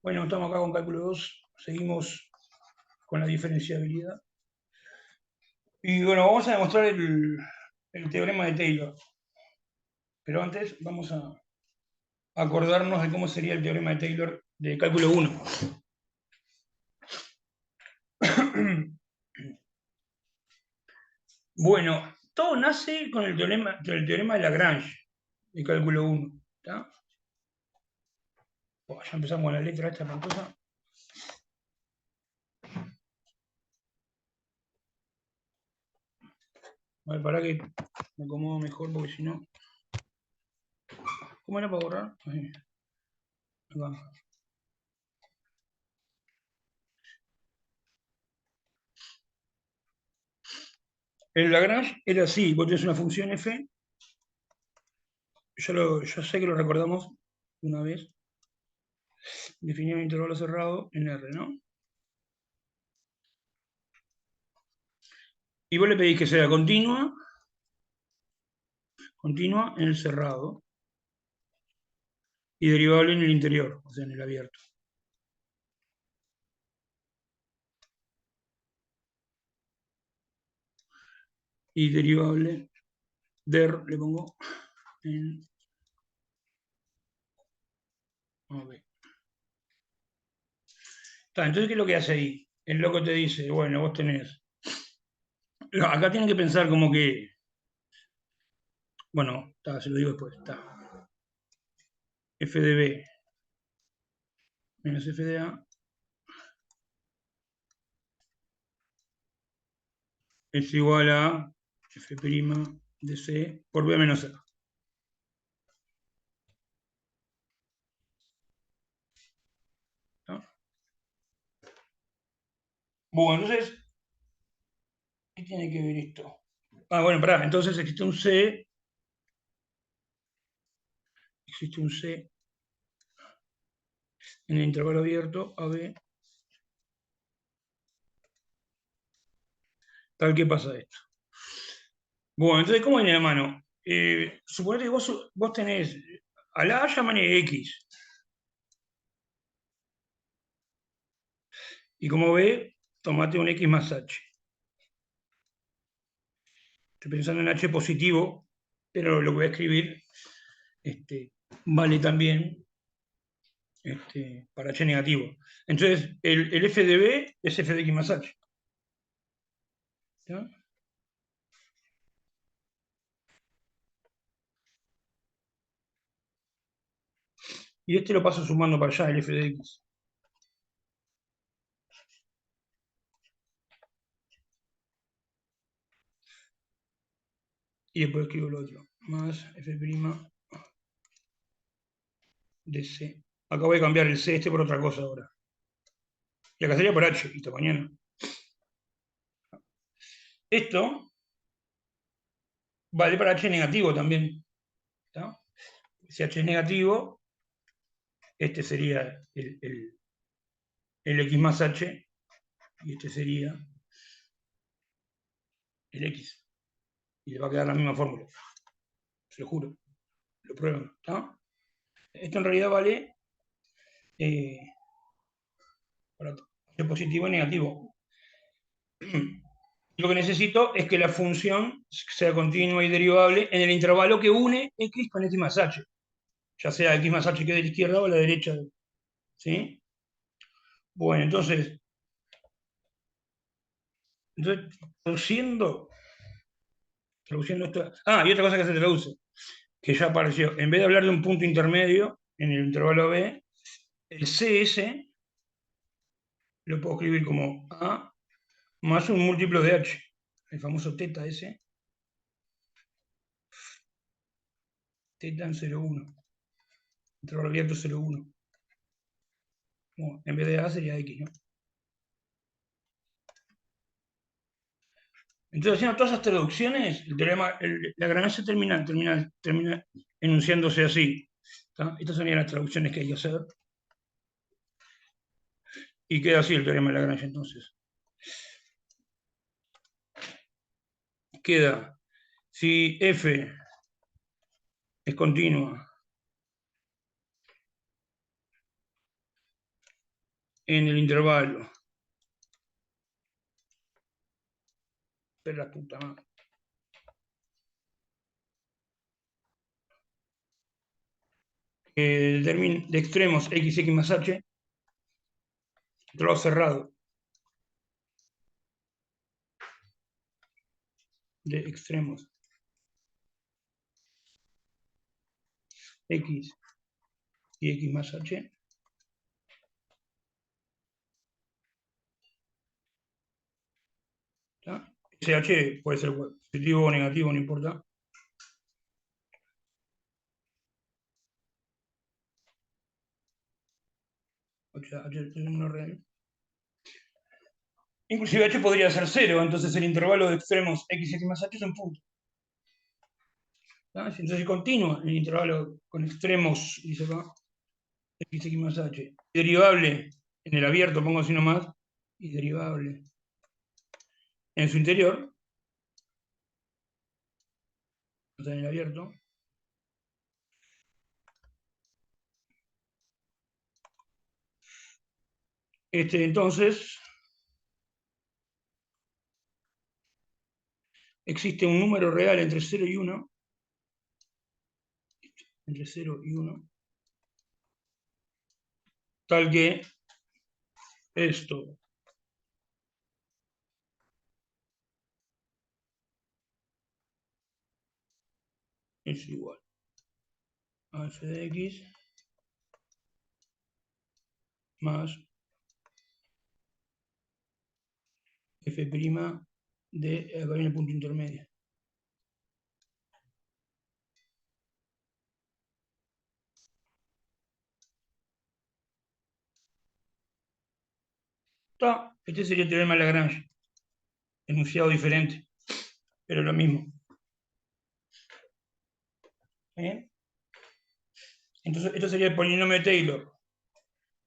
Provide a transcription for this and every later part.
Bueno, estamos acá con cálculo 2, seguimos con la diferenciabilidad. Y bueno, vamos a demostrar el teorema de Taylor. Pero antes vamos a acordarnos de cómo sería el teorema de Taylor de cálculo 1. Bueno, todo nace con el teorema de Lagrange de cálculo 1. ¿Está? Oh, ya empezamos con la letra esta espantosa. Vale, para que me acomodo mejor porque si no. ¿Cómo era para borrar? Ahí. Acá. El Lagrange era así: vos tenés una función f, yo sé que lo recordamos una vez, definir un intervalo cerrado en R, ¿no? Y vos le pedís que sea continua en el cerrado, y derivable en el interior, o sea, en el abierto. Y derivable der, le pongo en AB. Entonces, ¿qué es lo que hace ahí? El loco te dice, bueno, vos tenés. Acá tienen que pensar como que. Bueno, se lo digo después. F de B menos F de A es igual a F' de C por B menos A. ¿Está? Bueno, entonces, ¿qué tiene que ver esto? Bueno, pará, entonces existe un C en el intervalo abierto AB, tal que pasa esto. Bueno, entonces, ¿cmo viene la mano? Suponete que vos tenés a la A llaman X, y como B, tomate un X más H. Estoy pensando en H positivo, pero lo que voy a escribir vale también para H negativo. Entonces, el F de B es F de X más H. ¿Ya? Y lo paso sumando para allá, el F de X. Y después escribo lo otro. Más F' de C. Acá voy a cambiar el C por otra cosa ahora. Y acá sería por H, y mañana. Esto vale para H negativo también. ¿Está? Si H es negativo, este sería el X más H, y este sería el X. Y le va a quedar la misma fórmula. Se lo juro. Lo prueban. ¿Está? Esto en realidad vale para H positivo y negativo. Lo que necesito es que la función sea continua y derivable en el intervalo que une X con X más H. Ya sea X más H que de la izquierda o a la derecha. ¿Sí? Bueno, entonces traduciendo esto. Y otra cosa que se traduce, que ya apareció. En vez de hablar de un punto intermedio en el intervalo B, el CS lo puedo escribir como A más un múltiplo de H, el famoso teta S, teta en 0,1, intervalo abierto 0,1. Bueno, en vez de A sería X, ¿no? Entonces, haciendo todas esas traducciones, la Lagrange termina enunciándose así. ¿Tá? Estas serían las traducciones que hay que hacer. Y queda así el teorema de Lagrange, entonces. Queda, si F es continua en el intervalo. Pero la puta madre. De extremos x más h, intervalo cerrado de extremos x y x más h. Ese h puede ser positivo o negativo, no importa. O sea, h es un número real. Inclusive h podría ser 0, entonces el intervalo de extremos x y x más h es un punto. Entonces es continuo el intervalo con extremos, dice acá, x, x más h. Derivable en el abierto, pongo así nomás, y derivable en su interior, o sea, en el abierto. Entonces, existe un número real entre 0 y 1, entre 0 y 1, tal que esto es igual a f de x más f' de, acá viene el punto intermedio. Este sería el teorema de Lagrange, enunciado diferente, pero lo mismo. ¿Bien? Entonces, esto sería el polinomio de Taylor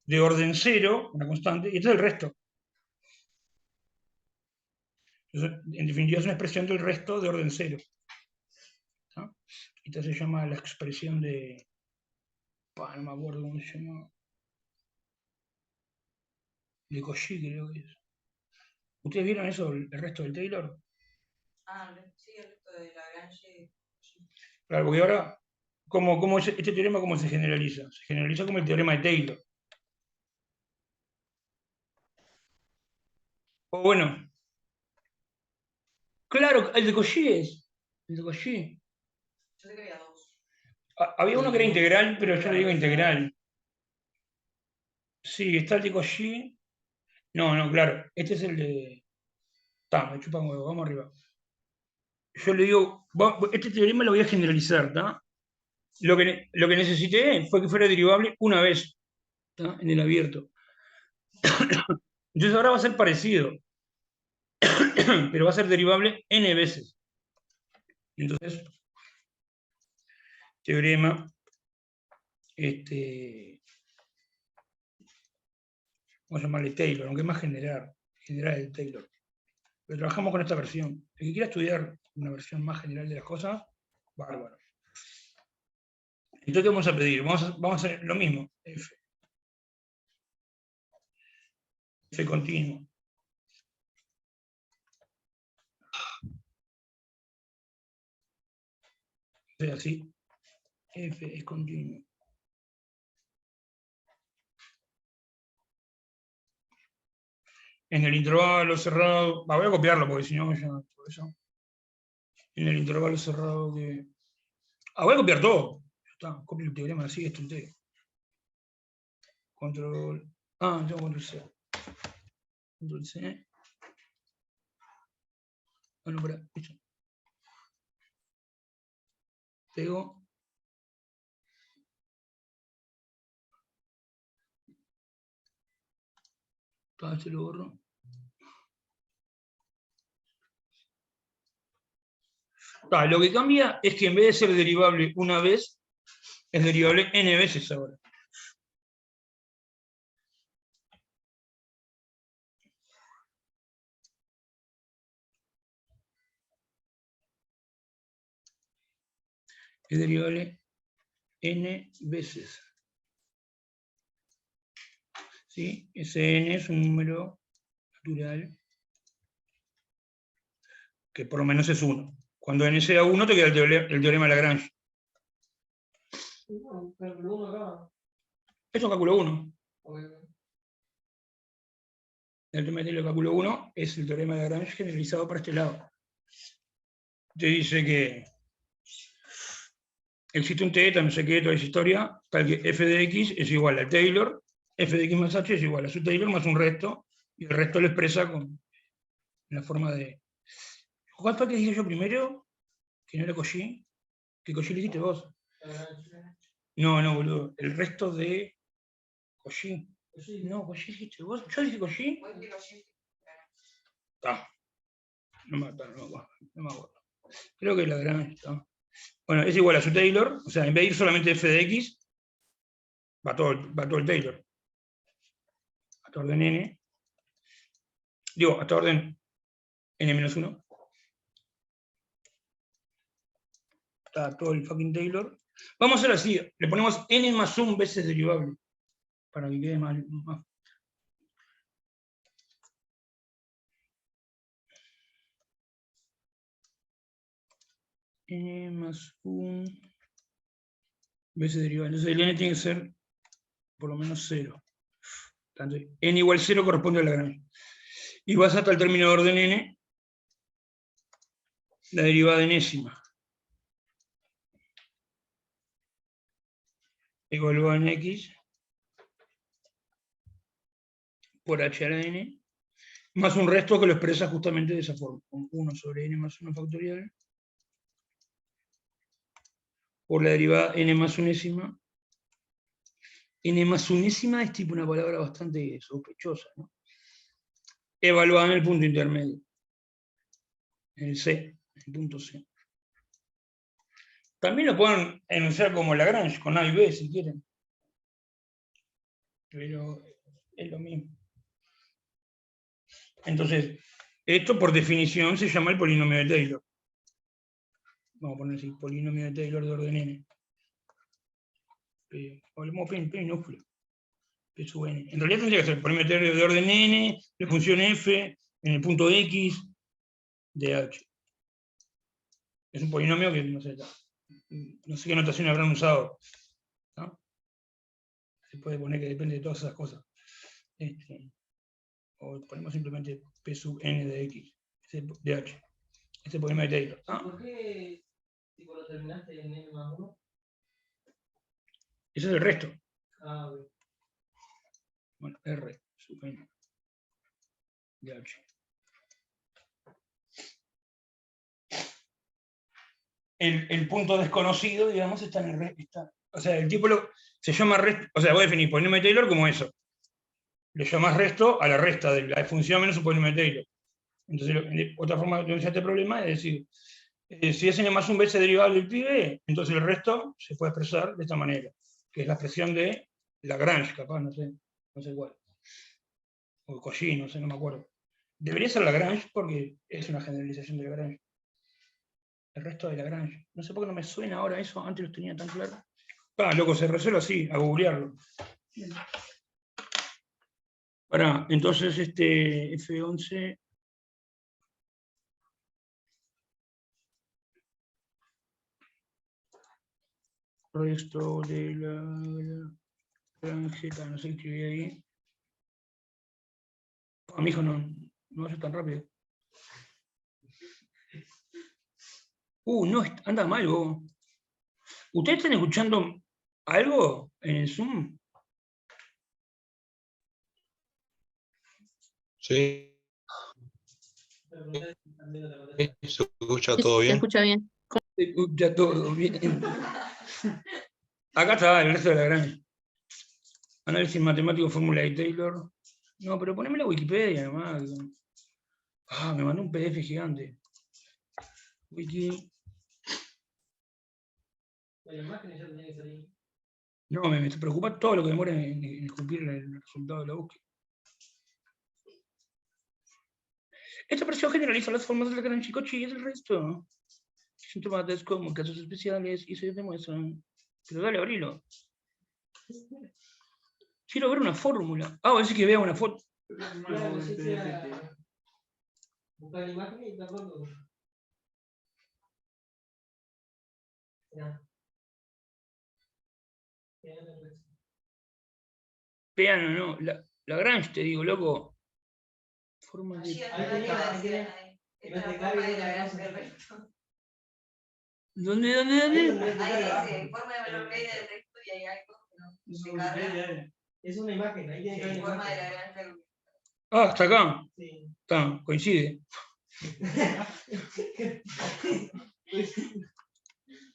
de orden 0, una constante, y este es el resto. Entonces, en definitiva, es una expresión del resto de orden 0. ¿No? Esta se llama la expresión de... no me acuerdo cómo se llama. De Cauchy, creo que es. ¿Ustedes vieron eso, el resto del Taylor? Sí, el resto de Lagrange. Claro, porque ahora, ¿cómo este teorema cómo se generaliza? Se generaliza como el teorema de Taylor. O bueno, claro, el de Cauchy es. El de Cauchy. Yo sé que había dos. Había uno que era integral, pero yo le digo integral. Sí, está el de Cauchy. No, claro. Este es el de... me chupa un huevo, vamos arriba. Yo le digo, este teorema lo voy a generalizar, ¿tá? Lo que necesité fue que fuera derivable una vez, ¿tá? En el abierto. Entonces ahora va a ser parecido, pero va a ser derivable n veces. Entonces, teorema, vamos a llamarle Taylor, aunque es más general de Taylor. Pero trabajamos con esta versión. El que quiera estudiar una versión más general de las cosas, bárbaro. Entonces, ¿qué vamos a pedir? Vamos a hacer lo mismo. F continuo. O sea, así. F es continuo. En el intervalo cerrado. Voy a copiarlo porque si no, ya por eso. En el intervalo cerrado que. Voy a copiar todo. Ya está, copio el teorema así, esto entero. Control. Tengo control C. Control C. Bueno, espera, esto. Pego. Este lo borro. Lo que cambia es que en vez de ser derivable una vez, es derivable n veces ahora. Es derivable n veces. ¿sí? Sn es un número natural que por lo menos es 1. Cuando n sea 1 te queda el teorema de Lagrange. Eso cálculo 1. El teorema de cálculo 1 es el teorema de Lagrange generalizado para este lado. Te dice que existe un teeta, no sé qué, toda esa historia, tal que f de x es igual a Taylor, f de x más h es igual a su Taylor más un resto, y el resto lo expresa con la forma de... ¿Cuál fue que dije yo primero? Que no era Cauchy. Que Cauchy lo dijiste vos. No, boludo. El resto de Cauchy. No, Cauchy dijiste vos. ¿Yo dije Cauchy? Ah, no me acuerdo. Creo que la gran está. Bueno, es igual a su Taylor, o sea, en vez de ir solamente f de x, va todo el Taylor. Hasta orden n. Digo, hasta orden n-1. Está todo el fucking Taylor. Vamos a hacer así, le ponemos n más 1 veces derivable, para que quede más. N más 1 veces derivable. Entonces el n tiene que ser por lo menos 0. Entonces, n igual 0 corresponde a Lagrange. Y vas hasta el término de orden n, la derivada enésima. Evaluada en x por h a la n, más un resto que lo expresa justamente de esa forma, con 1 sobre n más 1 factorial, por la derivada n más unésima. N más unésima es tipo una palabra bastante sospechosa, ¿no? Evaluada en el punto intermedio, en el C, en el punto C. También lo pueden enunciar como Lagrange, con A y B si quieren. Pero es lo mismo. Entonces, esto por definición se llama el polinomio de Taylor. Vamos a poner así, polinomio de Taylor de orden n. Hablemos P minúscula. P sub n. En realidad tendría que ser polinomio de Taylor de orden n, de función f, en el punto x, de h. Es un polinomio que no sé qué notación habrán usado, ¿no? Se puede poner que depende de todas esas cosas. O ponemos simplemente P sub n de x, de h. Este polinomio de Taylor. ¿Ah? ¿Por qué tipo, lo terminaste en n más 1? Ese es el resto. Ah, ok. Bueno, R sub n de h. El punto desconocido, digamos, está en el resto. O sea, el tipo se llama resto. O sea, voy a definir polinomio de Taylor como eso. Le llamas resto a la resta de la función menos un polinomio de Taylor. Entonces, otra forma de denunciar este problema es decir, si es n más un veces derivable del pibe, entonces el resto se puede expresar de esta manera, que es la expresión de Lagrange, capaz, no sé cuál. O Cauchy, no sé, no me acuerdo. Debería ser Lagrange porque es una generalización de Lagrange. El resto de Lagrange. No sé por qué no me suena ahora eso, antes lo tenía tan claro. Loco, se resuelve así, a googlearlo. Pará, entonces F11. Resto de la Lagrange, no sé qué escribí ahí. A mi hijo no hace tan rápido. No, anda mal vos. ¿Ustedes están escuchando algo en el Zoom? Sí, se escucha todo Se bien. escucha bien. Se escucha todo bien. Acá está el resto de Lagrange. Análisis matemático, fórmula de Taylor. No, pero poneme la Wikipedia nomás. Me mandó un PDF gigante. Wiki. La imagen ya tenía que salir. No, me preocupa todo lo que demora en esculpir el resultado de la búsqueda. Esta operación generaliza las formas de Lagrange y Cauchy y el resto. Síntomas como casos especiales y se demuestran. Pero dale, abrilo. Quiero ver una fórmula. Ah, voy a decir que vea una foto. Claro, sí, buscar la imagen y la foto. Ya. Vean o no, Lagrange, te digo, loco. Forma Allí de... arriba decían ahí. Esta es la forma de Lagrange del recto. ¿Dónde? Ahí dice forma de valor media del recto y hay algo que no se carga. Es una imagen, ahí tiene que haber una Forma de imagen. Lagrange del recto. Ah, hasta acá. Sí. Está, coincide.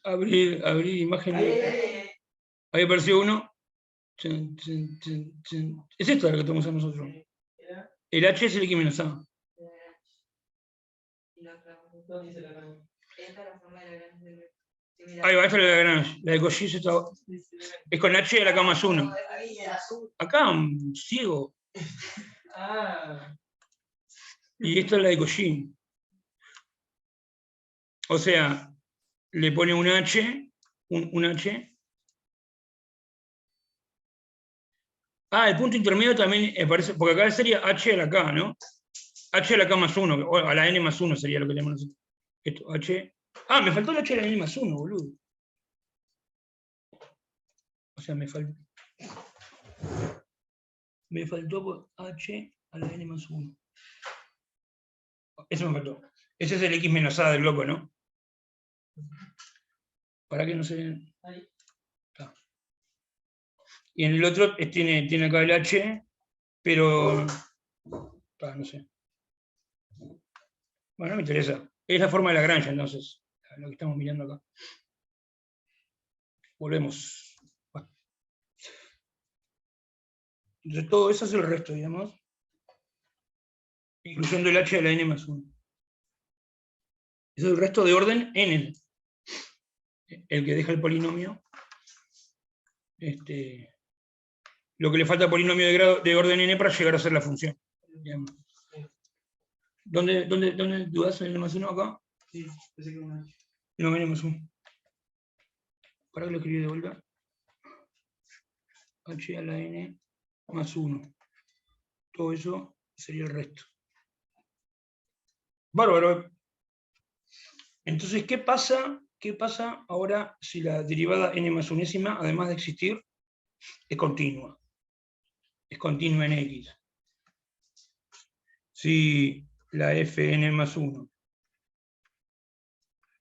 Abrir imagen. Ahí apareció uno. Es esta la que tenemos a nosotros. El H es el X menos A. Y la otra. ¿Dónde dice la gran? Esta es la forma de Lagrange del recto. Ahí va, esta es la Lagrange. La de Cauchy es con H a la K más 1. Acá, un ciego. Ah. Y esta es la de Cauchy. O sea, le pone un H, un H. Ah, el punto intermedio también parece, porque acá sería H a la K, ¿no? H a la K más 1, o a la N más 1 sería lo que tenemos nosotros. Esto, H. Ah, me faltó el H a la N más 1, boludo. O sea, me faltó H a la N más 1. Eso me faltó. Ese es el X menos A del loco, ¿no? ¿Para qué no se ve? Ahí. Y en el otro tiene acá el H, pero... no sé. Bueno, no me interesa. Es la forma de Lagrange, entonces, lo que estamos mirando acá. Volvemos. Bueno. Entonces, todo eso es el resto, digamos. Incluyendo el H de la N más 1. Eso es el resto de orden N. El que deja el polinomio. Lo que le falta al polinomio de orden N para llegar a ser la función. Digamos. ¿Dónde dudas en el N más 1 acá? Sí, pensé que era una H. No, N más 1. ¿Para que lo escribí de vuelta? H a la N más 1. Todo eso sería el resto. Bárbaro. Entonces, ¿qué pasa ahora si la derivada n más unésima, además de existir, es continua? Es continua en X. Si la fn más 1,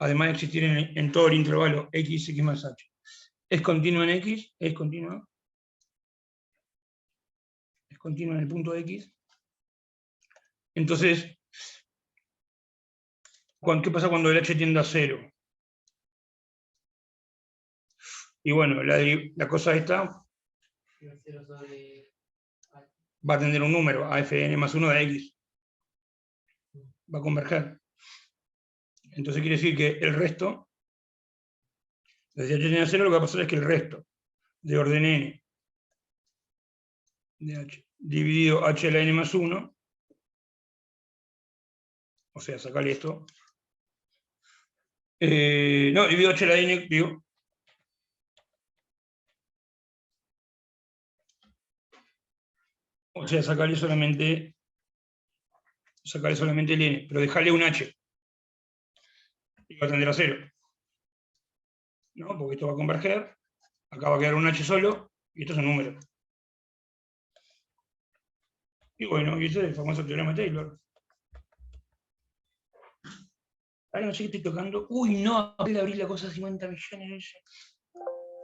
además de existir en todo el intervalo x más h, es continua en X, es continua en el punto X. Entonces, ¿qué pasa cuando el h tiende a 0? Y bueno, la cosa esta va a tener un número, a fn más 1 de X. Va a converger. Entonces quiere decir que el resto, desde h tiende a 0, lo que va a pasar es que el resto de orden n de h dividido h a la n más 1, o sea, sacarle esto, no, dividido h a la n, digo, o sea, sacarle solamente el n, pero dejarle un h, y va a tender a 0, ¿no? Porque esto va a converger, acá va a quedar un h solo, y esto es un número. Y bueno, y ese es el famoso teorema de Taylor. Ahora no sé qué estoy tocando. Uy, no, abrí la cosa 50 millones.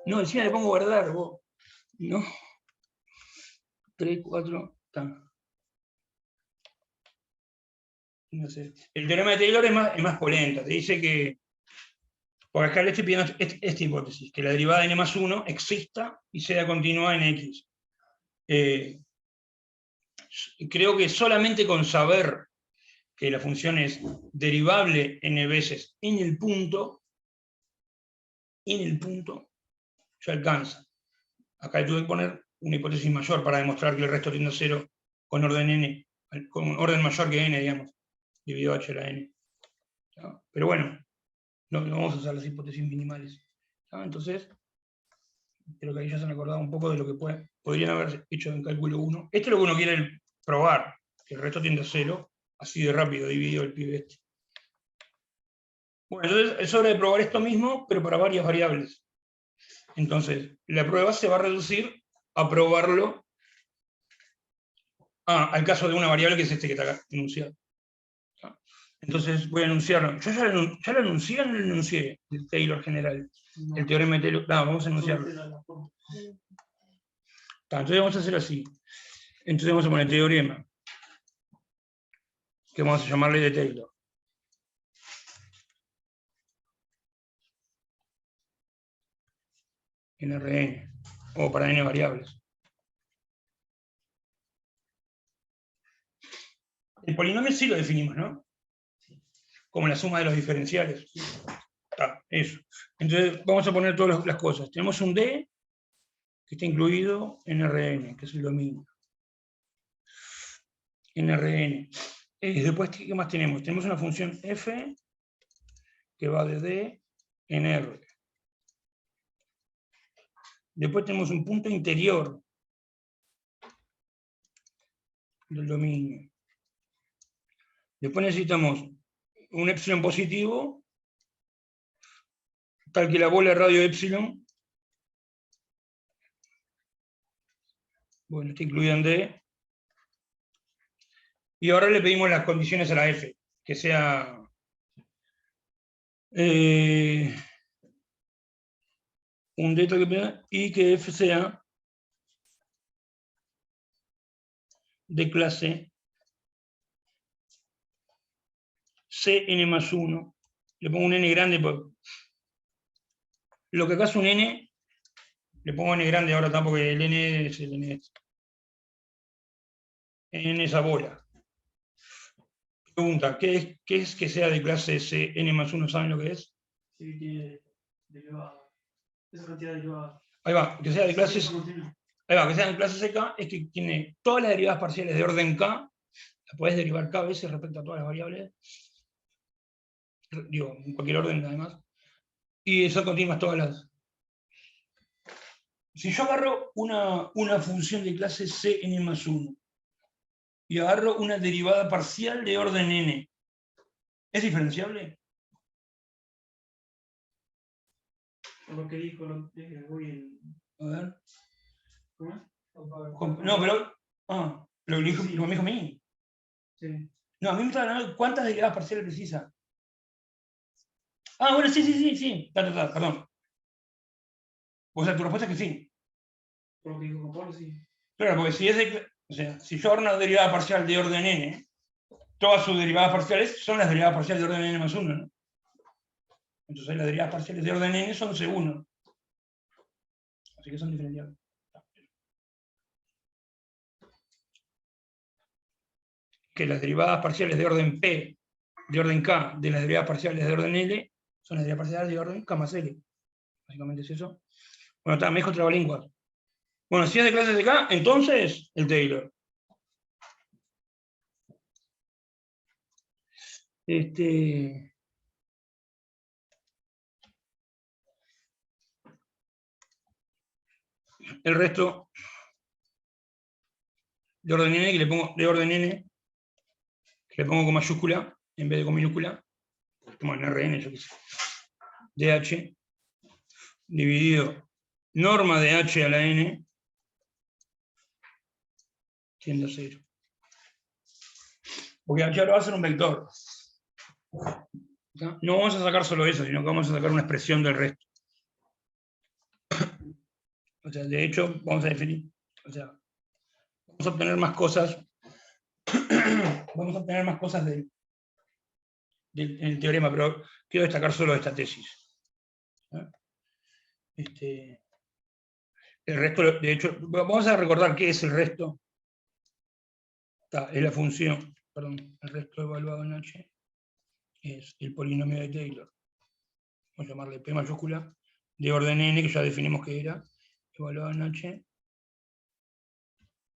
No, encima le pongo guardar, vos. No. 3, 4, no sé. El teorema de Taylor es más polenta. Te dice que, porque acá le estoy pidiendo esta hipótesis, que la derivada de n más 1 exista y sea continua en X. Creo que solamente con saber que la función es derivable n veces en el punto, ya alcanza. Acá le tuve que poner una hipótesis mayor para demostrar que el resto tiende a 0 con orden n, con orden mayor que n, digamos, dividido h a la n. ¿No? Pero bueno, no vamos a usar las hipótesis minimales. ¿No? Entonces, Creo que ahí ya se han acordado un poco de lo que podrían haber hecho en cálculo 1. Este es lo que uno quiere probar, que el resto tiende a 0, así de rápido dividido el pibe este. Bueno, entonces es hora de probar esto mismo, pero para varias variables. Entonces, la prueba se va a reducir a probarlo al caso de una variable que es este que está acá enunciado. Entonces voy a enunciarlo. Yo ya lo enuncié o no lo enuncié, el Taylor general. No. El teorema de Taylor. No, vamos a enunciarlo. Entonces vamos a hacer así. Entonces vamos a poner teorema, que vamos a llamarle de Taylor. En Rn, o para n variables. El polinomio sí lo definimos, ¿no? Como la suma de los diferenciales. Eso. Entonces vamos a poner todas las cosas. Tenemos un D que está incluido en Rn, que es el dominio. En Rn. Después, ¿qué más tenemos? Tenemos una función f que va de D en R. Después tenemos un punto interior del dominio. Después necesitamos un epsilon positivo, tal que la bola de radio epsilon, bueno, está incluida en D. Y ahora le pedimos las condiciones a la F, que sea un D y que F sea de clase Cn+1. Le pongo un n grande, lo que acá es un n, le pongo n grande ahora tampoco, porque el n es el n. En esa bola. Pregunta, ¿qué es que sea de clase Cn+1? ¿Saben lo que es? Sí, tiene derivada. Esa cantidad de derivada. Ahí va, que sea de clase... Ahí va, que sea de clase CK es que tiene todas las derivadas parciales de orden K, la podés derivar K veces respecto a todas las variables, digo, en cualquier orden además, y son continuas todas las... Si yo agarro una función de clase Cn+1 y agarro una derivada parcial de orden n, ¿es diferenciable? Lo que dijo hoy A ver. ¿cómo es? No, pero... lo que me dijo a mí. Sí. No, a mí me está hablando cuántas derivadas parciales precisa. Bueno, sí. Perdón. O sea, tu respuesta es que sí. Por lo que dijo Juan Pablo, sí. Claro, porque si es o sea, si yo agarro una derivada parcial de orden n, todas sus derivadas parciales son las derivadas parciales de orden n+1, ¿no? Entonces las derivadas parciales de orden n son C1. Así que son diferenciables. Que las derivadas parciales de orden P, de orden K, de las derivadas parciales de orden L, son las derivadas parciales de orden K más L. Básicamente es eso. Bueno, me dijo trabalenguas. Bueno, si es de clases de K, entonces el Taylor. El resto de orden n, que le pongo de orden n, que le pongo con mayúscula en vez de con minúscula, como en Rn, yo qué sé. DH dividido norma de h a la n tiende a 0. Porque aquí ahora va a ser un vector. No vamos a sacar solo eso, sino que vamos a sacar una expresión del resto. O sea, de hecho, vamos a definir, o sea, vamos a obtener más cosas, del teorema, pero quiero destacar solo esta tesis. El resto, de hecho, vamos a recordar qué es el resto. Es la función, perdón, el resto evaluado en H es el polinomio de Taylor. Vamos a llamarle P mayúscula, de orden n, que ya definimos que era, evaluado en H.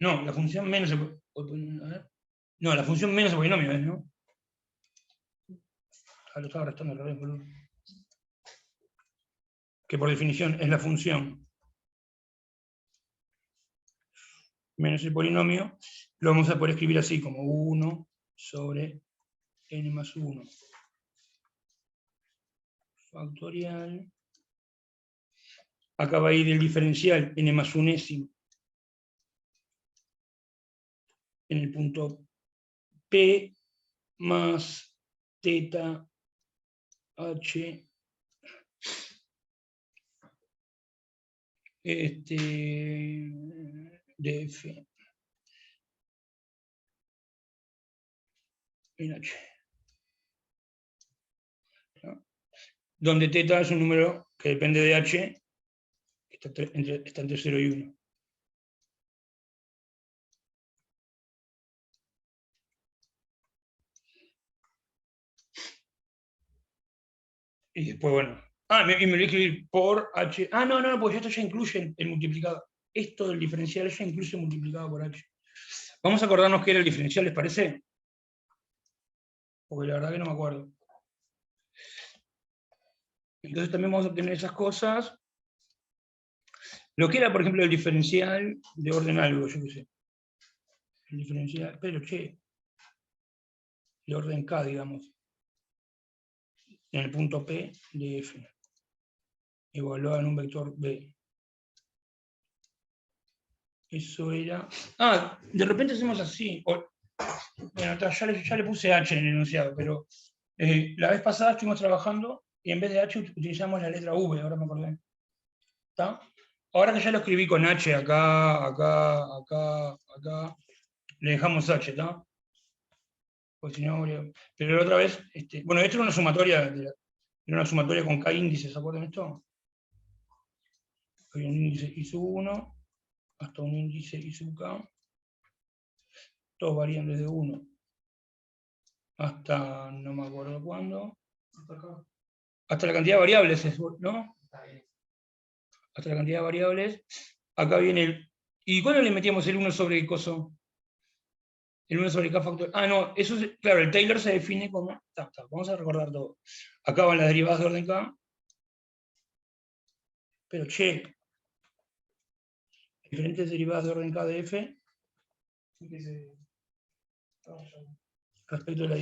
No, la función menos... A ver. No, la función menos el polinomio es, ¿no? Lo estaba restando al revés, boludo. Que por definición es la función menos el polinomio, lo vamos a poder escribir así, como 1 sobre n más 1 factorial. Acá va a ir el diferencial n más unésimo en el punto P más teta h df en h, ¿no? Donde teta es un número que depende de h, que está entre 0 y 1. Y después, bueno. Y me lo voy a escribir por h. No, pues esto ya incluye el multiplicado. Esto del diferencial ya incluye el multiplicado por h. Vamos a acordarnos qué era el diferencial, ¿les parece? Porque la verdad que no me acuerdo. Entonces también vamos a obtener esas cosas. Lo que era, por ejemplo, el diferencial de orden algo, yo qué sé. El diferencial, pero de orden k, digamos. En el punto P de f. Evaluado en un vector b. Eso era... de repente hacemos así. Bueno, ya le puse h en el enunciado, pero la vez pasada estuvimos trabajando y en vez de h utilizamos la letra v, ahora me acordé. ¿Está? Ahora que ya lo escribí con h acá, le dejamos h, ¿está? Pues si no, pero la otra vez, bueno, esto era una sumatoria, era una sumatoria con k índices, ¿se acuerdan de esto? Hay un índice i sub 1 hasta un índice i sub k, todos varían desde 1 hasta no me acuerdo cuándo, hasta la cantidad de variables, ¿no? Hasta la cantidad de variables. Acá viene el... ¿Y cuándo le metíamos el 1 sobre el coso? El 1 sobre k factorial. No, eso es, claro, el Taylor se define como... vamos a recordar todo. Acá van las derivadas de orden k. Pero diferentes derivadas de orden k de f respecto a la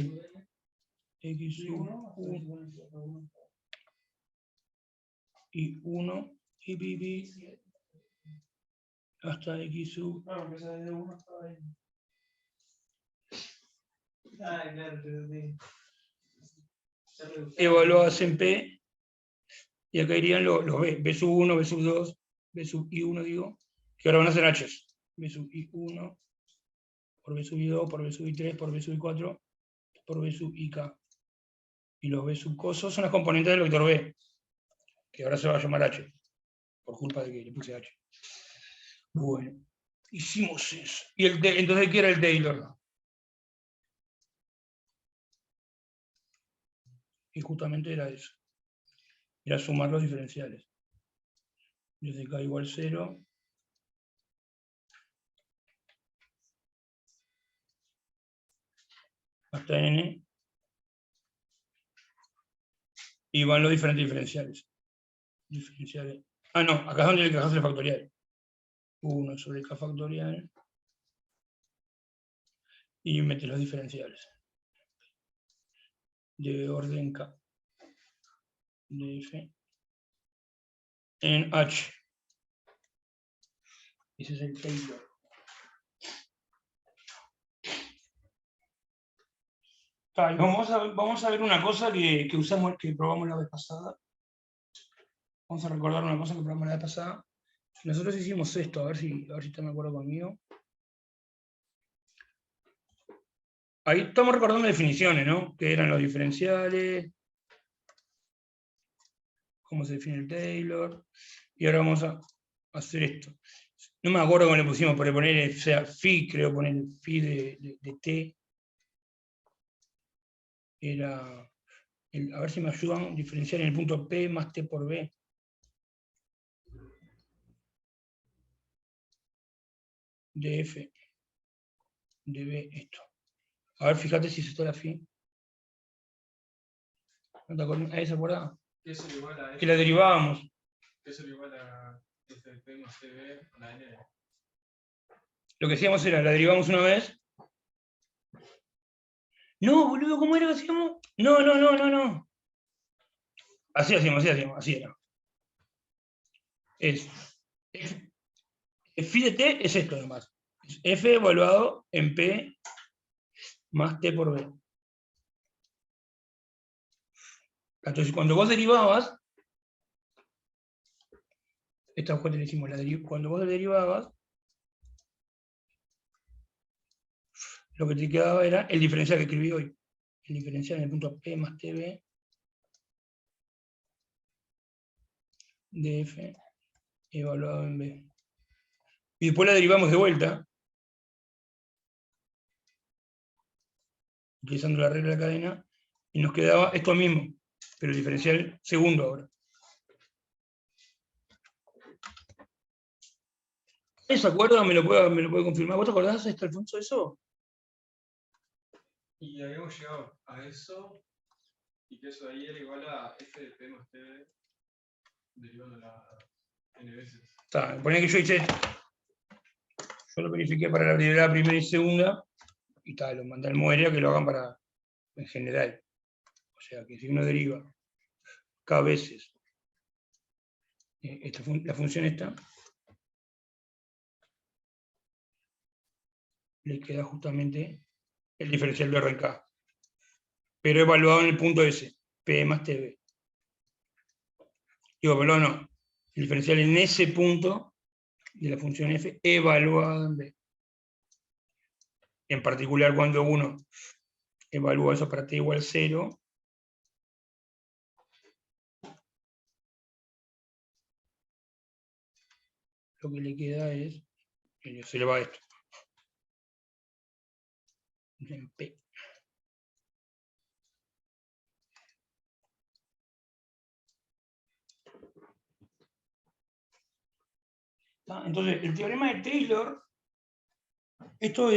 x sub 1 y 1 y pp hasta x sub. Evaluadas en P, y acá irían los B sub 1, B sub 2, B sub I1, digo, que ahora van a ser H. B sub I1, por B sub I2, por B sub I3, por B sub I4, por B sub IK. Y los B sub cosos son las componentes del vector B, que ahora se va a llamar H, por culpa de que le puse H. Bueno, hicimos eso. Y entonces, ¿qué era el Taylor? Y justamente era eso. Era sumar los diferenciales. Desde k igual 0 hasta n, y van los diferentes diferenciales. No, acá es donde le encajas el factorial. 1 sobre k factorial. Y mete los diferenciales. De orden k. De f. En h. Ese es el Taylor. Vamos a ver una cosa que usamos, que probamos la vez pasada. Vamos a recordar una cosa que probamos la vez pasada. Nosotros hicimos esto, a ver si están de acuerdo conmigo. Ahí estamos recordando definiciones, ¿no? Que eran los diferenciales, cómo se define el Taylor. Y ahora vamos a hacer esto. No me acuerdo cómo le pusimos, por poner, o sea, phi, creo poner phi de t. Era, a ver si me ayudan, diferenciar en el punto P más T por B. De F, de B, esto. A ver, fíjate si se está la phi. ¿No te acuerdas? ¿Ahí se acuerda? Que la derivábamos. Eso es igual a FP más CB con la N. lo que hacíamos era, la derivamos una vez. No, boludo, ¿cómo era que hacíamos? No. Así era. Es, phi de t es esto nomás. Es f evaluado en p más t por b. Entonces, cuando vos derivabas, esta objeto le hicimos cuando vos derivabas, lo que te quedaba era el diferencial que escribí hoy. El diferencial en el punto p más tb de f evaluado en b. Y después la derivamos de vuelta, utilizando la regla de la cadena, y nos quedaba esto mismo, pero el diferencial segundo ahora. ¿Se acuerdan? ¿Me lo puede confirmar? ¿Vos te acordás, Alfonso, de eso? Y habíamos llegado a eso, y que eso de ahí era igual a f de p más t derivando la n veces. Ponía que yo lo verifiqué para la derivada primera y segunda, y lo mandé al Moeria que lo hagan para en general. O sea, que si uno deriva k veces la función esta, le queda justamente el diferencial de R en K, pero evaluado en el punto S, P más TB. Digo, evaluado no, el diferencial en ese punto de la función f evaluado en B. En particular, cuando uno evalúa eso para t igual 0, lo que le queda es, se le va esto, en P. Entonces, el teorema de Taylor, esto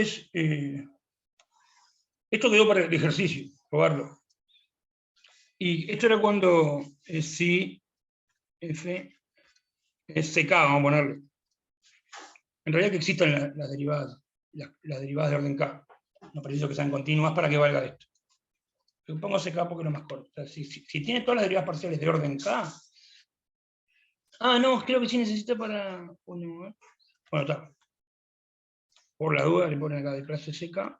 quedó para el ejercicio, probarlo. Y esto era cuando si f es ck, vamos a ponerle. En realidad que existan las derivadas de orden k. No preciso que sean continuas para que valga esto. Pero pongo ck porque es lo más corto. O sea, si tiene todas las derivadas parciales de orden k. No, creo que sí necesita para. Bueno, está. Por la duda le ponen acá de clase ck.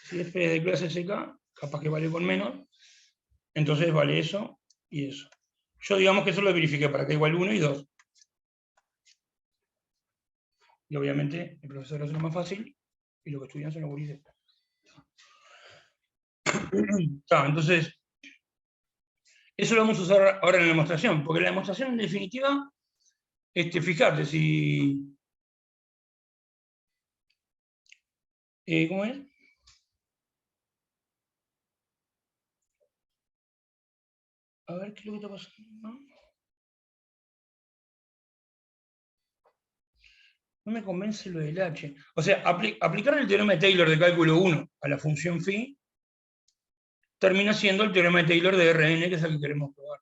Si f es de clase ck, capaz que vale con menos. Entonces vale eso y eso. Yo digamos que eso lo verifiqué para que igual 1 y 2. Y obviamente el profesor hace lo más fácil y lo que estudian son los gurises. Entonces, eso lo vamos a usar ahora en la demostración, porque la demostración en definitiva, fíjate, si... ¿cómo es? A ver, ¿qué es lo que está pasando? No me convence lo del H. O sea, aplicar el teorema de Taylor de cálculo 1 a la función phi termina siendo el teorema de Taylor de Rn, que es el que queremos probar.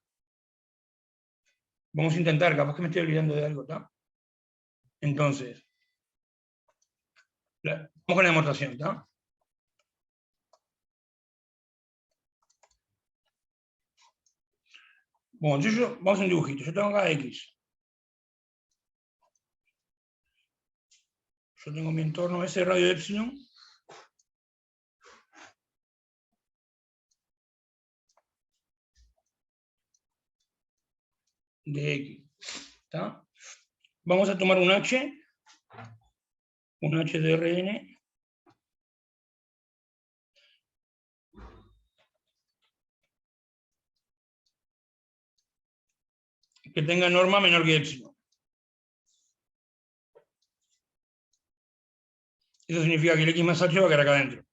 Vamos a intentar, capaz que me estoy olvidando de algo, ¿está? Entonces, vamos con la demostración, ¿está? Bueno, vamos a hacer un dibujito. Yo tengo acá X. Yo tengo mi entorno S radio de epsilon. De X. ¿Está? Vamos a tomar un H de Rn. Que tenga norma menor que epsilon. Eso significa que el X más H va a quedar acá adentro.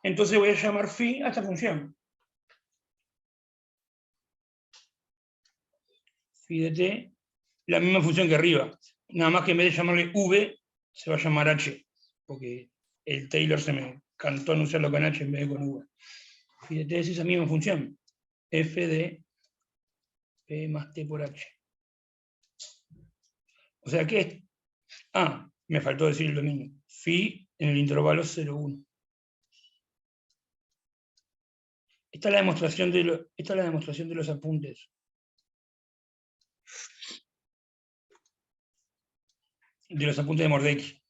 Entonces voy a llamar phi a esta función. Phi de t, la misma función que arriba. Nada más que en vez de llamarle v, se va a llamar h. Porque el Taylor se me cantó anunciarlo con h en vez de con v. Phi de t es esa misma función. F de P más T por H. O sea que es... Ah, me faltó decir el dominio. Phi en el intervalo 0,1. Esta es la demostración de los apuntes. De los apuntes de Mordecki.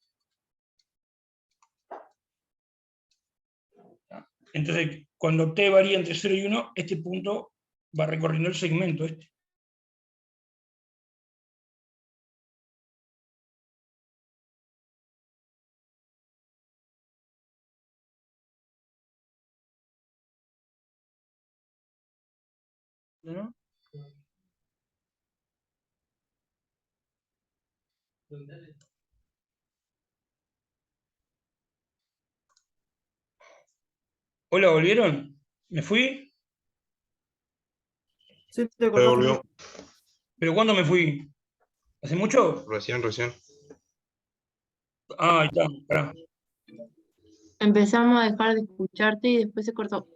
Entonces, cuando t varía entre 0 y 1, este punto va recorriendo el segmento este. ¿No? Hola, ¿volvieron? ¿Me fui? Sí, te Se cortaste. volvió. ¿Pero cuándo me fui? ¿Hace mucho? Recién. Ah, ahí está, pará. Empezamos a dejar de escucharte y después se cortó.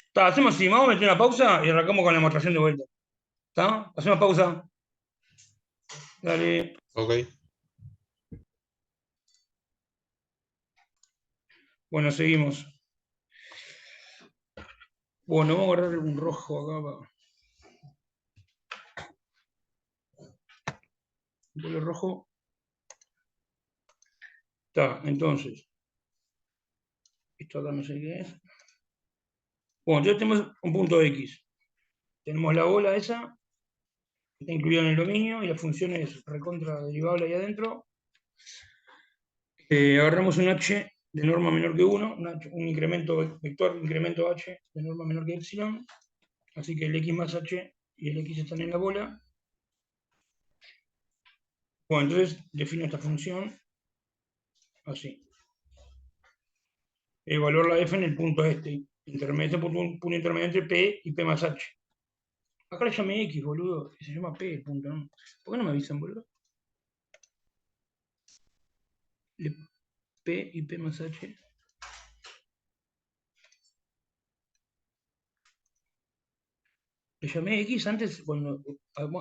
Está, hacemos así, vamos a meter una pausa y arrancamos con la demostración de vuelta. ¿Está? Hacemos pausa. Dale. Ok. Bueno, seguimos. Bueno, vamos a agarrar un rojo acá. Un color rojo. Está, entonces. Esto acá no sé qué es. Bueno, entonces tenemos un punto X. Tenemos la bola esa, que está incluida en el dominio, y la función es recontra derivable ahí adentro. Agarramos un h de norma menor que 1, un incremento, vector incremento h de norma menor que epsilon. Así que el x más h y el x están en la bola. Bueno, entonces defino esta función así. Evaluar la f en el punto este, intermedio, punto intermedio entre p y p más h. Acá le llamé x, boludo, que se llama p, el punto, ¿no? ¿Por qué no me avisan, boludo? P y p más h. Le llamé x antes, cuando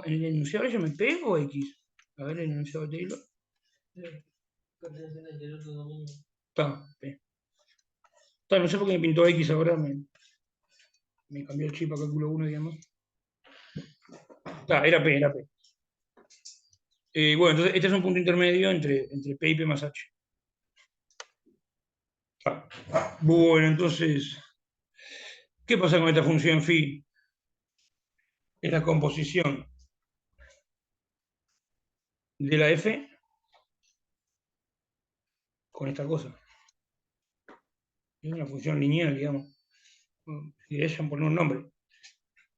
en el enunciado le llamé p o x. A ver el enunciado de Taylor. Está, p. Está, no sé por qué me pintó x ahora, me cambió el chip a cálculo 1, digamos. Está, era p. Bueno, entonces este es un punto intermedio entre p y p más h. Está. Bueno, entonces, ¿qué pasa con esta función phi? Es la composición de la f con esta cosa. Es una función lineal, digamos. Si dejan poner un nombre.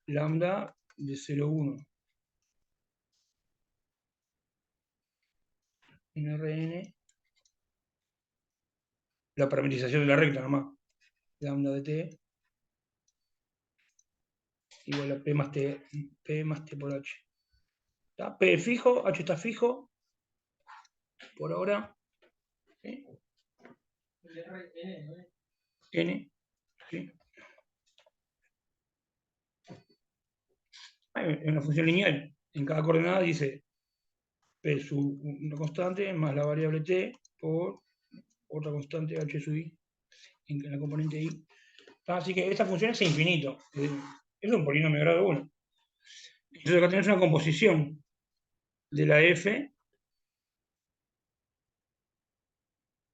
Lambda de 0,1 en Rn, la parametrización de la recta nomás. Lambda de t igual a p más t por h. ¿Está? P es fijo, h está fijo por ahora. ¿Sí? N. ¿Sí? Es una función lineal. En cada coordenada dice p es una constante más la variable t por otra constante h sub i en la componente i. Así que esta función es infinito. Es un polinomio de grado 1. Entonces acá tenemos una composición de la f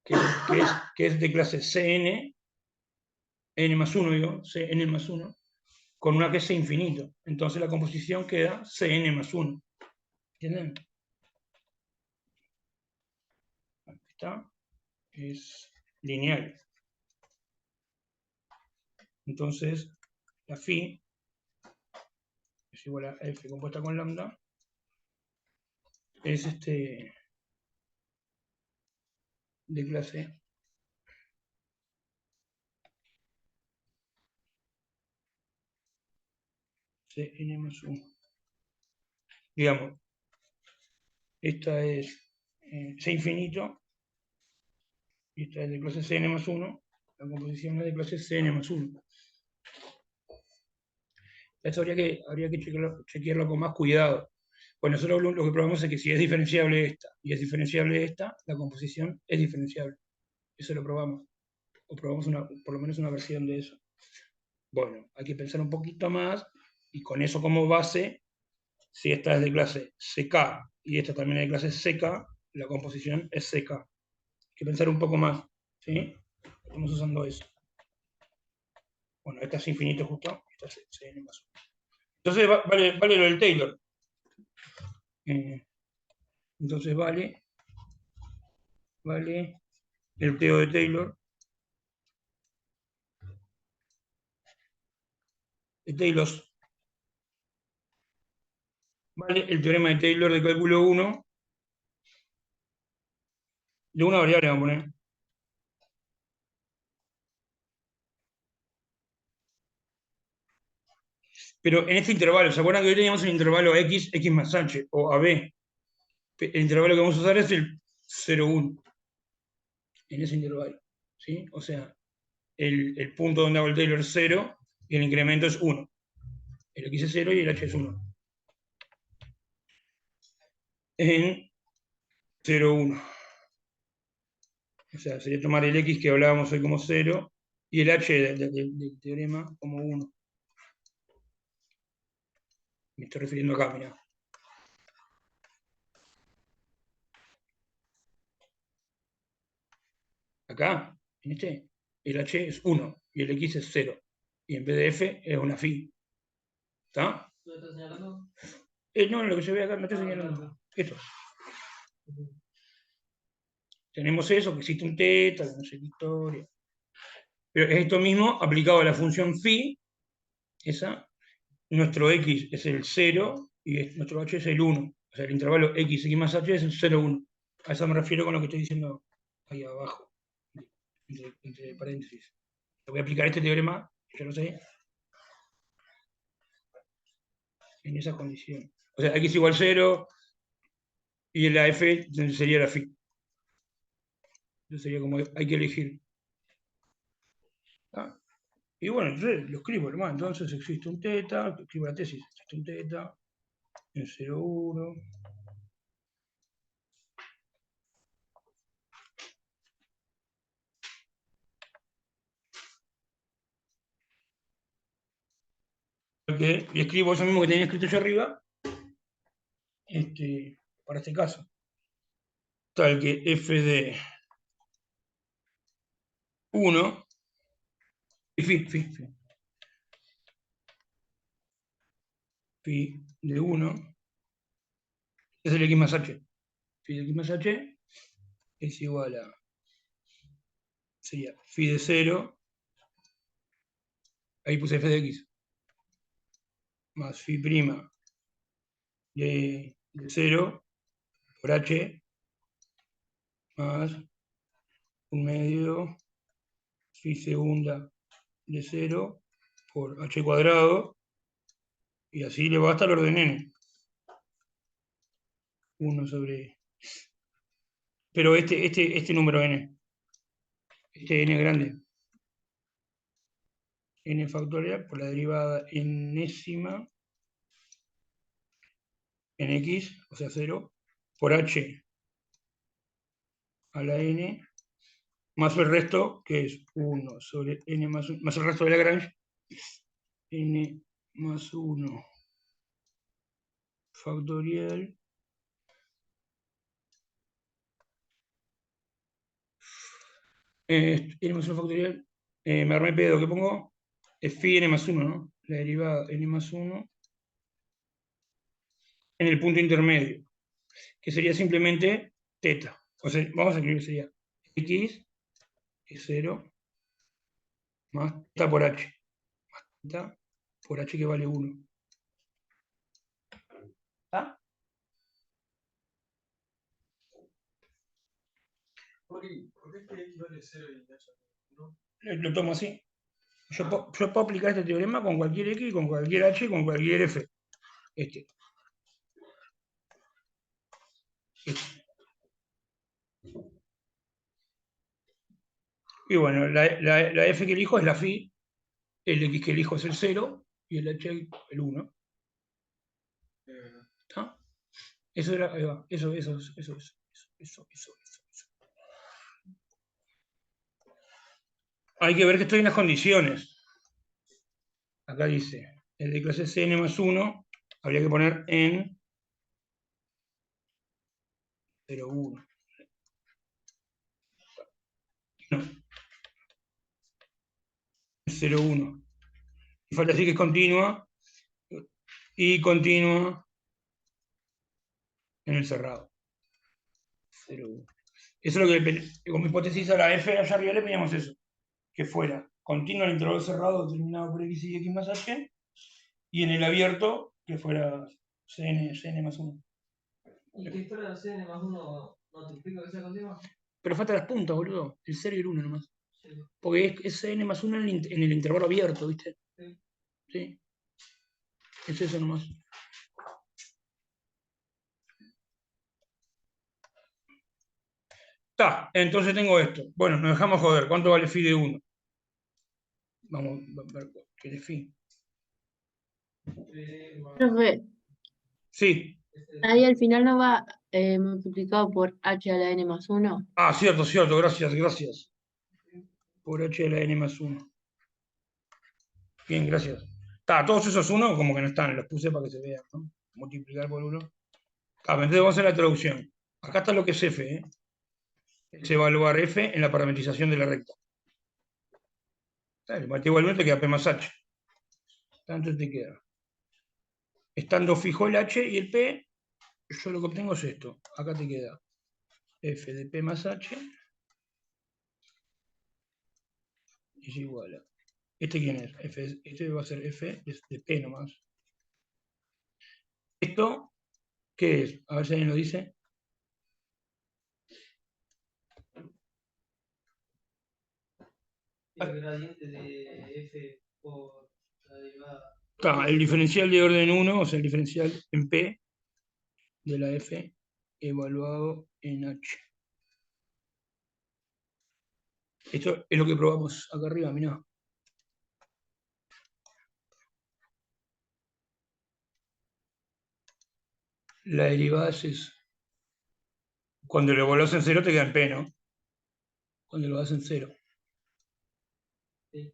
que es de clase Cn, n más 1, digo, Cn más 1, con una que es infinito. Entonces la composición queda Cn más 1. ¿Entienden? Aquí está. Es lineal. Entonces, la phi es igual a f compuesta con lambda. Es de clase Cn más 1. Digamos, esta es C infinito y esta es de clase Cn más 1. La composición es de clase Cn más 1. Eso habría que chequearlo con más cuidado. Pues nosotros lo que probamos es que si es diferenciable esta y es diferenciable esta, la composición es diferenciable. Eso lo probamos. O probamos por lo menos una versión de eso. Bueno, hay que pensar un poquito más y con eso como base, si esta es de clase CK y esta también es de clase CK, la composición es CK. Hay que pensar un poco más, ¿sí? Estamos usando eso. Bueno, esta es infinito justo, esta es CN más 1. Entonces vale lo del Taylor. Entonces vale el TO de Taylor. De Taylor. Vale el teorema de Taylor de cálculo 1 de una variable, vamos a poner. Pero en este intervalo, ¿se acuerdan que hoy teníamos el intervalo x más h, o AB? El intervalo que vamos a usar es el 0, 1. En ese intervalo, ¿sí? O sea, el punto donde hago el Taylor es 0 y el incremento es 1. El x es 0 y el h es 1. En 0, 1. O sea, sería tomar el x que hablábamos hoy como 0 y el h del teorema como 1. Me estoy refiriendo acá, mirá. Acá, en este, el h es 1 y el x es 0. Y en vez de f es una phi. ¿Está? ¿Lo estás señalando? No, lo que se ve acá, no estoy señalando. Esto. Tenemos eso, que existe un teta, que no sé qué historia. Pero es esto mismo aplicado a la función phi, esa. Nuestro x es el 0 y nuestro h es el 1. O sea, el intervalo x más h es el 0, 1. A eso me refiero con lo que estoy diciendo ahí abajo, entre paréntesis. Le voy a aplicar este teorema, ya lo sé, en esa condición. O sea, x igual 0 y la f sería la phi. Entonces sería como hay que elegir. ¿Ah? Y bueno, yo lo escribo, hermano. Entonces existe un teta, escribo la tesis, existe un teta en 0, 1. Y escribo eso mismo que tenía escrito yo arriba, para este caso. Tal que f de 1 y phi de 1 es el x más h. Phi de x más h es igual a, sería phi de 0, ahí puse f de x, más phi prima de 0 por h, más un medio phi segunda de 0 por h cuadrado, y así le va hasta el orden n. 1 sobre... Pero este número n, este n grande, n factorial por la derivada enésima en x, o sea 0, por h a la n, más el resto, que es 1 sobre n más 1, más el resto de Lagrange, n más 1 factorial n más 1 factorial, me armé pedo, ¿qué pongo? Es phi n más 1, ¿no? La derivada n más 1 en el punto intermedio, que sería simplemente teta. O sea, vamos a escribir, sería x es 0 más teta por h, más teta por h que vale 1. ¿Está? ¿Por qué este x vale 0 y h no? Lo tomo así. Yo puedo aplicar este teorema con cualquier x, con cualquier h, con cualquier f. Este. Y bueno, la f que elijo es la phi, el x que elijo es el 0, y el h el 1. Eh, ¿Está? Eso era, ahí va, eso. Hay que ver que estoy en las condiciones. Acá dice, el de clase Cn más 1, habría que poner en 0,1. No, 0,1. Y falta decir que es continua y continua en el cerrado. 0,1. Eso es lo que, como hipótesis a la f allá arriba le pedíamos eso, que fuera continua en el intervalo cerrado determinado por x y x más h, y en el abierto que fuera cn más 1. Y que fuera CN más 1 no te explico que sea continua. Pero falta las puntas, boludo. El 0 y el 1 nomás. Sí. Porque es n más 1 en el intervalo abierto, ¿viste? Sí. Sí. Es eso nomás. Está, entonces tengo esto. Bueno, nos dejamos joder. ¿Cuánto vale phi de 1? Vamos a ver qué es phi. Profe, Sí. ahí al final no va multiplicado por h a la n más 1. Ah, cierto, gracias. Por h a la n más 1. Bien, gracias. Está, todos esos 1 como que no están, los puse para que se vean, ¿no? Multiplicar por 1. Entonces vamos a hacer la traducción. Acá está lo que es f, ¿eh? Es evaluar f en la parametrización de la recta. Igualmente queda p más h. Entonces te queda. Estando fijo el h y el p, yo lo que obtengo es esto. Acá te queda f de p más h es igual a... ¿Este quién es? Este va a ser f de p nomás. ¿Esto qué es? A ver si alguien lo dice. El gradiente de F por la derivada. Está, el diferencial de orden 1, o sea, el diferencial en p de la f evaluado en h. Esto es lo que probamos acá arriba, mirá. La derivada es eso. Cuando lo evaluas en 0 te queda en p, ¿no? Cuando lo das en 0. Sí.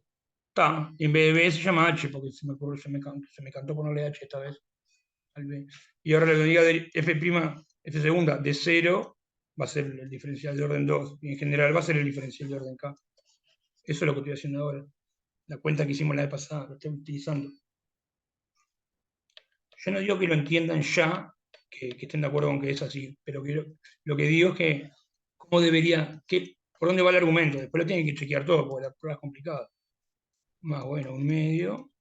Está, en vez de b se llama h, porque se me cantó ponerle h esta vez al b. Y ahora lo que diga de f segunda de 0 va a ser el diferencial de orden 2. Y en general va a ser el diferencial de orden k. Eso es lo que estoy haciendo ahora. La cuenta que hicimos la vez pasada, lo estoy utilizando. Yo no digo que lo entiendan ya, que estén de acuerdo con que es así, pero que lo que digo es que cómo debería, por dónde va el argumento. Después lo tienen que chequear todo, porque la prueba es complicada. Más bueno, un medio.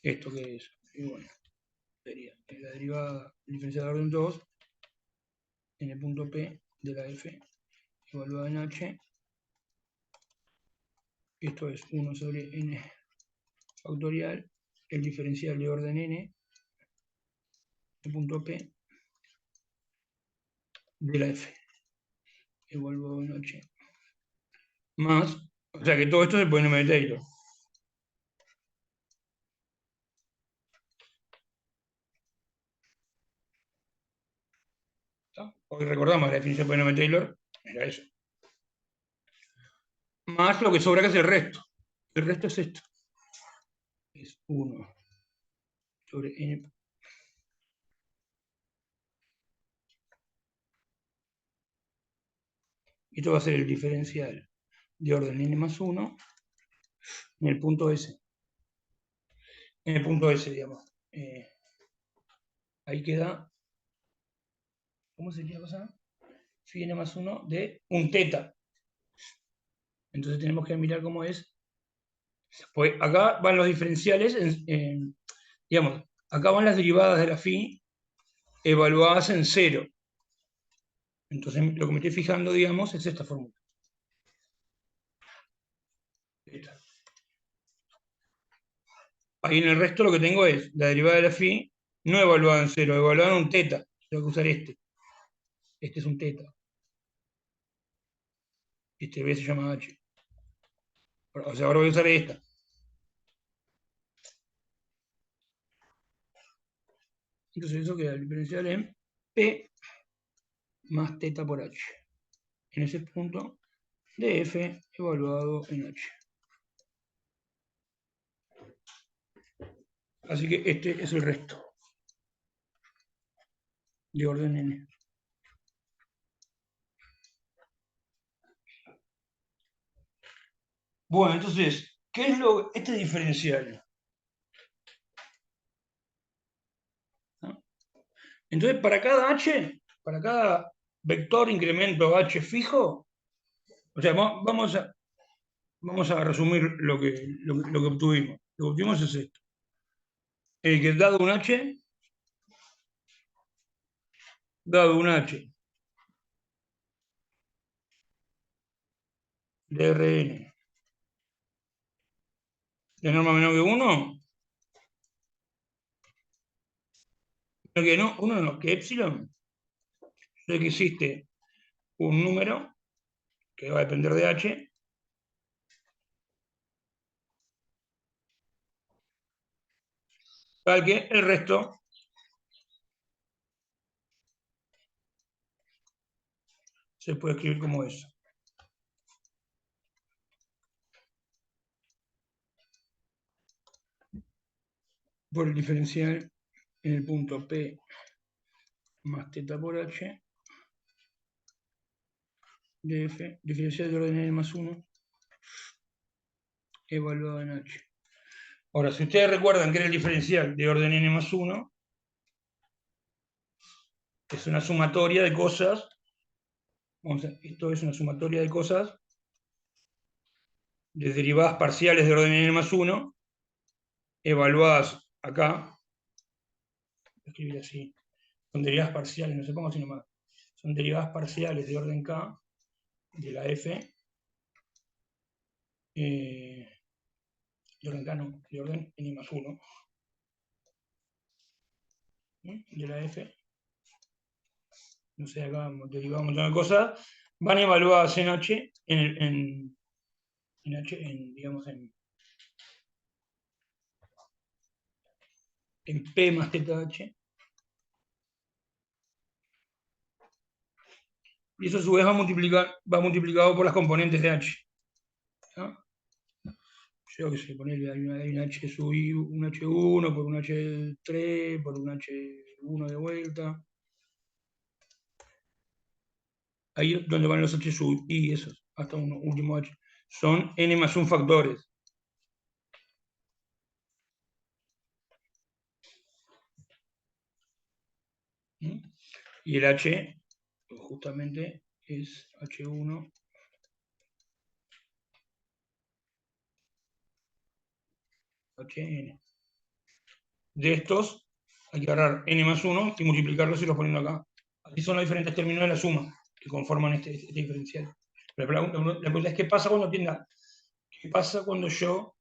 ¿Esto qué es? Y bueno, sería la derivada diferencial de orden 2 en el punto P de la f evaluada en h. Esto es 1 sobre n factorial, el diferencial de orden n, el punto P de la f evaluado en h. Más, o sea que todo esto se puede en Taylor. Hoy recordamos la definición de polinomio Taylor, era eso. Más lo que sobra que es el resto. El resto es esto. Es 1 sobre n. Esto va a ser el diferencial de orden n más 1 en el punto S. En el punto S, digamos. Ahí queda. ¿Cómo sería la cosa? Phi n más 1 de un teta. Entonces tenemos que mirar cómo es. Pues acá van los diferenciales, digamos, acá van las derivadas de la phi evaluadas en 0. Entonces lo que me estoy fijando, digamos, es esta fórmula. Esta. Ahí en el resto lo que tengo es la derivada de la phi no evaluada en 0, evaluada en un teta. Tengo que usar este. Este es un teta. Este B se llama H. O sea, ahora voy a usar esta. Entonces eso queda el diferencial en P más teta por H. En ese punto de F evaluado en H. Así que este es el resto de orden n. Bueno, entonces, ¿qué es este diferencial? ¿No? Entonces, para cada h, para cada vector incremento h fijo, o sea, vamos a resumir lo que obtuvimos. Lo que obtuvimos es esto. Que dado un h de Rn de norma menor que 1, que epsilon, de que existe un número que va a depender de h, tal que el resto se puede escribir como eso. Por el diferencial en el punto P más teta por H de F, diferencial de orden n más 1, evaluado en H. Ahora, si ustedes recuerdan que era el diferencial de orden n más 1, es una sumatoria de cosas, esto es una sumatoria de cosas, de derivadas parciales de orden n más 1, evaluadas acá, escribir así, son derivadas parciales, no se ponga así nomás, son derivadas parciales de orden K, de la F, de orden K no, de orden n más 1, de la F, no sé, acá derivamos un montón de cosas, van evaluadas en H, digamos, en P más teta H, y eso a su vez va multiplicado por las componentes de H. ¿No? Yo que sé, ponerle hay un H sub I, un H1 por un H3, por un H1 de vuelta. Ahí es donde van los H sub I, esos, hasta un último H. Son n más 1 factores. Y el H, justamente, es H1. HN. De estos, hay que agarrar n más 1 y multiplicarlos y los poniendo acá. Así son los diferentes términos de la suma que conforman este diferencial. Pero la pregunta es, ¿qué pasa cuando qué pasa cuando yo...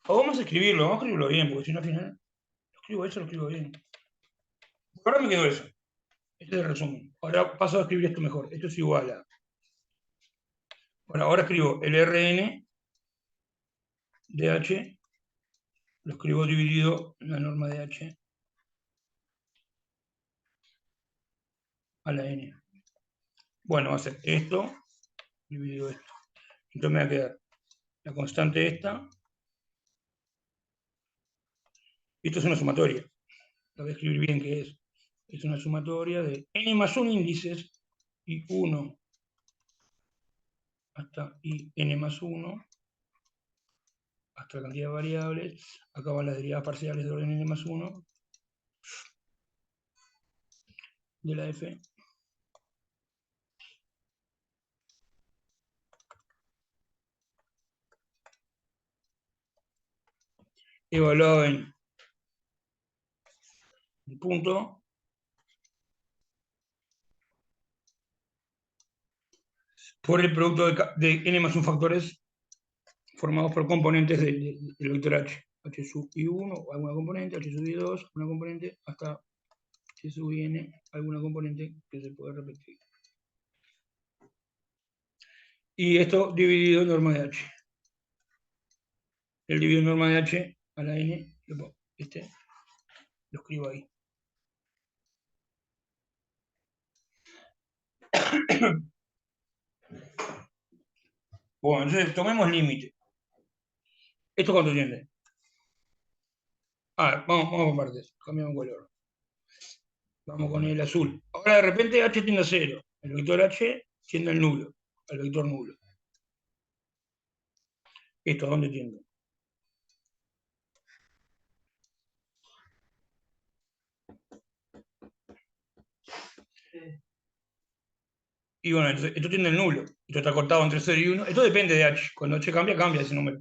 o vamos a escribirlo bien, porque si no al final lo escribo bien. Ahora me quedó eso. Este es el resumen. Ahora paso a escribir esto mejor. Esto es igual a... Bueno, ahora escribo el Rn de H, lo escribo dividido en la norma de H a la N. Bueno, va a ser esto dividido esto. Entonces me va a quedar la constante esta. Esto es una sumatoria. La voy a escribir bien que es. Es una sumatoria de n más 1 índices y 1 hasta y n más 1 hasta la cantidad de variables. Acá van las derivadas parciales de orden n más 1 de la f. Evaluado en el punto por el producto de n más 1 factores formados por componentes del vector h. H sub i1, alguna componente, h sub i2, una componente, hasta h sub n, alguna componente que se puede repetir. Y esto dividido en norma de h. El dividido en norma de h a la n, este, Lo escribo ahí. Bueno, entonces tomemos límite. ¿Esto cuánto tiende? Vamos por partes. Cambiamos color. Vamos con el azul. Ahora de repente H tiende a 0. El vector H tiende al nulo. Al vector nulo. ¿Esto a dónde tiende? Y bueno, entonces, esto tiende al nulo. Esto está cortado entre 0 y 1. Esto depende de H. Cuando H cambia, cambia ese número.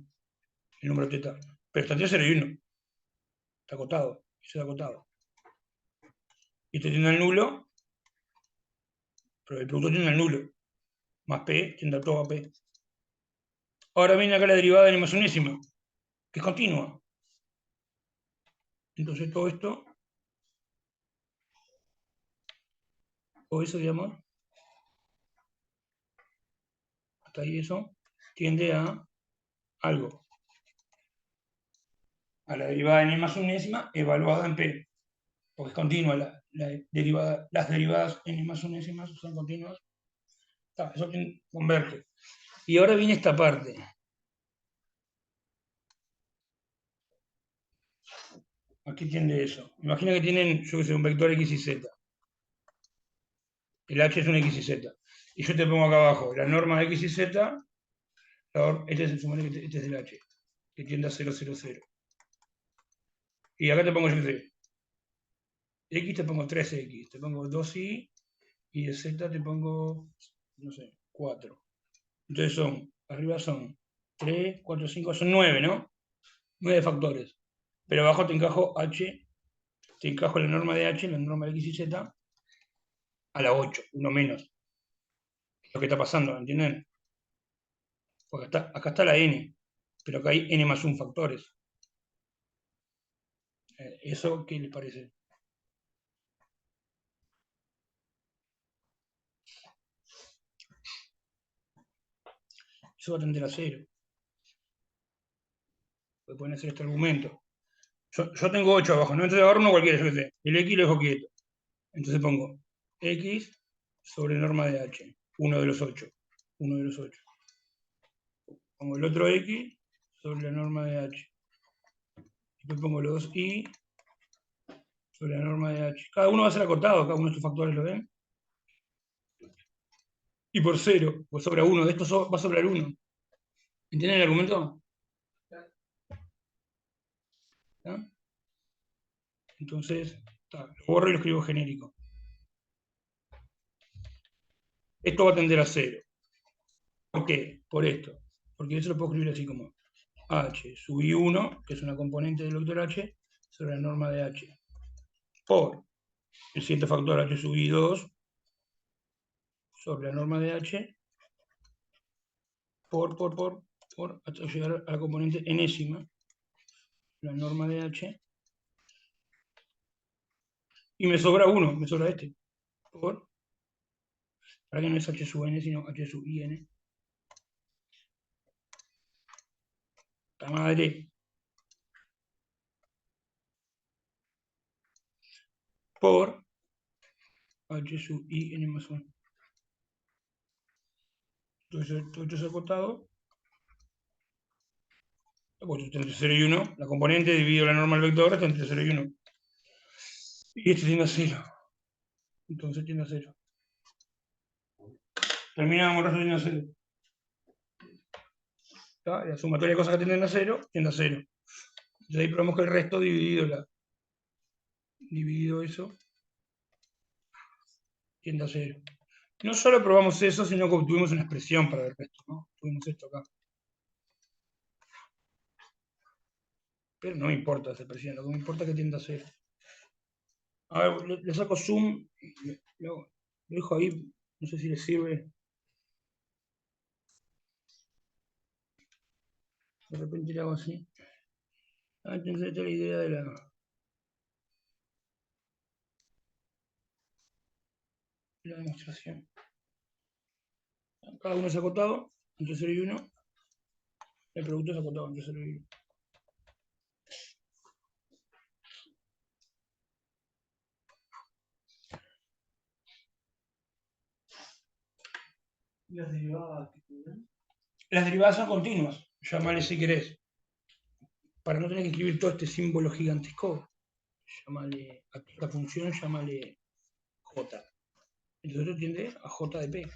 El número teta. Pero está entre 0 y 1. Está acotado. Eso está acotado. Y esto tiende al nulo. Pero el producto tiende al nulo. Más P tiende a todo a P. Ahora viene acá la derivada de n más unésima, que es continua. Entonces todo esto, o eso, digamos, hasta ahí eso, tiende a algo. A la derivada de n más unésima evaluada en P. Porque es continua derivada, las derivadas n más unésimas son continuas. Eso convierte. Y ahora viene esta parte. Aquí tiende eso. Imagina que tienen, yo que sé, un vector x y z. El h es un x y z. Y yo te pongo acá abajo la norma de x y z. Este es el h, que tiende a 0, 0, 0. Y acá te pongo, yo qué sé, x te pongo 3x, te pongo 2y, y de z te pongo, no sé, 4. Entonces arriba son 3, 4, 5, son 9, ¿no? 9 factores. Pero abajo te encajo h, te encajo la norma de h, la norma de x y z, a la 8, uno menos. Lo que está pasando, ¿entienden? Porque acá está la n, pero acá hay n más 1 factores. ¿Eso qué les parece? Eso va a tender a 0. Pueden hacer este argumento. Yo tengo 8 abajo, ¿no? Entonces agarro uno cualquiera, yo qué sé. El x lo dejo quieto. Entonces pongo x sobre norma de h. Uno de los 8. Uno de los 8. Pongo el otro x sobre la norma de h. Después pongo los 2y sobre la norma de h. Cada uno va a ser acotado, cada uno de estos factores, ¿lo ven? Y por 0, pues sobra 1. De estos va a sobrar 1. ¿Entienden el argumento? ¿Ah? Entonces, lo borro y lo escribo genérico. Esto va a tender a 0. ¿Por qué? Por esto. Porque eso lo puedo escribir así como h sub i1, que es una componente del vector h, sobre la norma de h, por el siguiente factor h sub i2 sobre la norma de h, hasta llegar a la componente enésima, la norma de h, y me sobra 1, me sobra este, por, para que no es h sub n, sino h sub in. ¡Ta madre! Por h sub in más 1. Entonces, todo esto es acotado. Pues está entre 0 y 1. La componente dividido la norma del vector está entre 0 y 1. Y este tiende a 0. Entonces tiende a 0. Terminamos, el resto tiende a 0. La sumatoria de cosas que tienden a 0, tiende a 0. Entonces ahí probamos que el resto dividido eso, tiende a 0. No solo probamos eso, sino que obtuvimos una expresión para el resto, ¿no? Tuvimos esto acá. Pero no me importa esa expresión, lo que me importa es que tiende a 0. A ver, le saco zoom, lo dejo ahí, no sé si le sirve. De repente le hago así. Entonces esta es la idea de la demostración. Cada uno es acotado, entre 0 y 1. El producto es acotado entre 0 y 1. las derivadas que tienen. Las derivadas son continuas, llámale si querés. Para no tener que escribir todo este símbolo gigantesco, llámale a esta función, llámale J. Entonces esto tiende a J de P.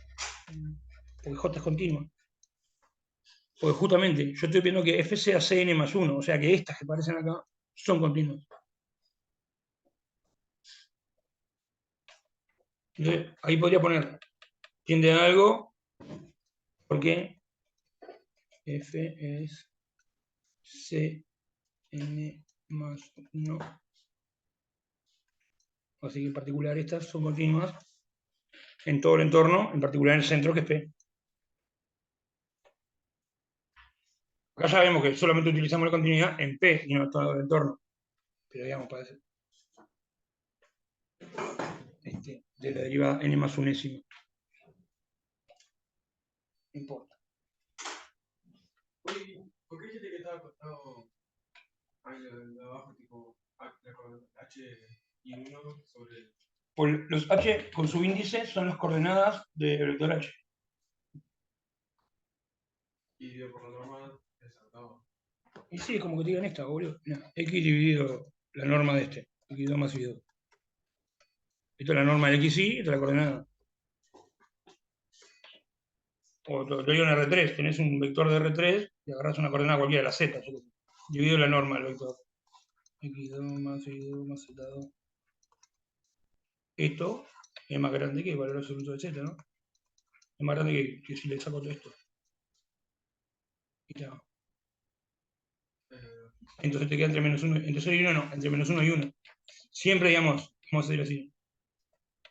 Porque J es continua. Porque justamente yo estoy viendo que F sea Cn más 1, o sea que estas que aparecen acá son continuas. Entonces ahí podría poner, tiende a algo, porque F es Cn más 1. Así que en particular estas son continuas en todo el entorno, en particular en el centro que es P. Acá ya vemos que solamente utilizamos la continuidad en P y no en todo el entorno. Pero digamos, para hacer de la derivada n más unésimo. No importa. Oye, ¿por qué dijiste que estaba acostado ahí de abajo, tipo H y 1 sobre el... Pues los h con su índice son las coordenadas del vector h. Y dividido por la norma desartado? Y sí, es como que te digan esta, boludo. No, x dividido la norma de este. x2 más y2. Esta es la norma del xy, esta es la coordenada. O te digo en R3, tenés un vector de R3 y agarrás una coordenada cualquiera, la z. Dividido la norma del vector. x2 más y2 más z2. Esto es más grande que el valor absoluto de z, ¿no? Es más grande que si le saco todo esto. Y ya. Entonces te queda entre menos 1, entre 0 y 1 no, entre menos 1 y 1. Siempre, digamos, vamos a decir así.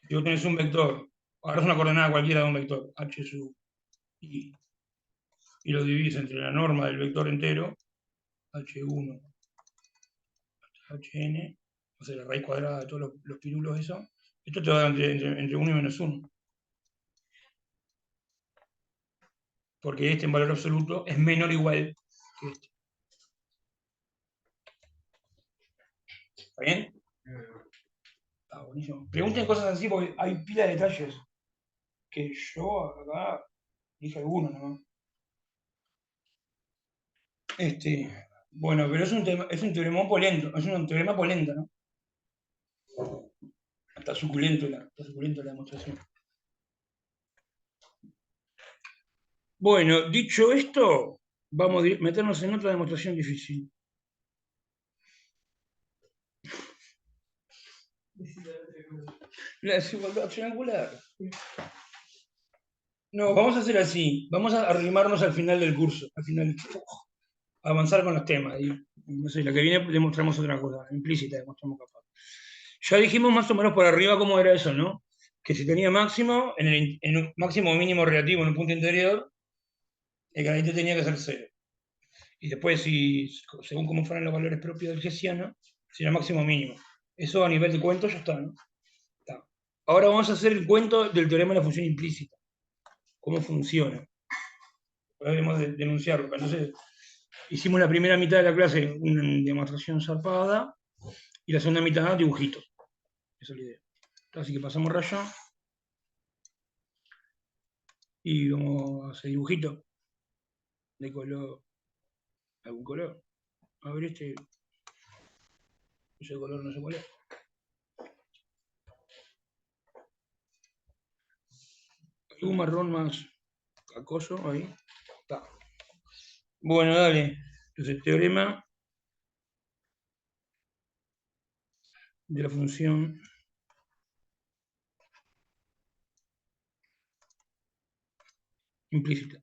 Si vos tenés un vector, agarrás una coordenada cualquiera de un vector, h sub i, y lo dividís entre la norma del vector entero, h1 hasta hn, o sea, la raíz cuadrada de todos los pirulos, eso, esto te va a dar entre 1 y menos 1. Porque este en valor absoluto es menor o igual que este. ¿Está bien? Está buenísimo. Pregunten cosas así porque hay pila de detalles que yo acá dije algunos nomás. Bueno, pero es un teorema polento, es un teorema polenta, ¿no? Está suculento la demostración. Bueno, dicho esto, vamos a meternos en otra demostración difícil. La desigualdad triangular. No, vamos a hacer así. Vamos a arrimarnos al final del curso. Al final, avanzar con los temas. Y, no sé, la que viene demostramos otra cosa. Implícita demostramos capaz. Ya dijimos más o menos por arriba cómo era eso, ¿no? Que si tenía máximo, en un máximo o mínimo relativo en un punto interior, el gradiente tenía que ser 0. Y después, según cómo fueran los valores propios del hessiano, si era máximo o mínimo. Eso a nivel de cuento ya está, ¿no? Está. Ahora vamos a hacer el cuento del teorema de la función implícita. Cómo funciona. Ahora debemos denunciarlo. Entonces, hicimos la primera mitad de la clase una demostración zarpada y la segunda mitad dibujitos. Esa es la idea. Así que pasamos rayo y vamos a hacer dibujitos de color, algún color. A ver ese color no sé cuál es. Un marrón más acoso ahí. Está. Bueno, dale. Entonces, teorema de la función implícita.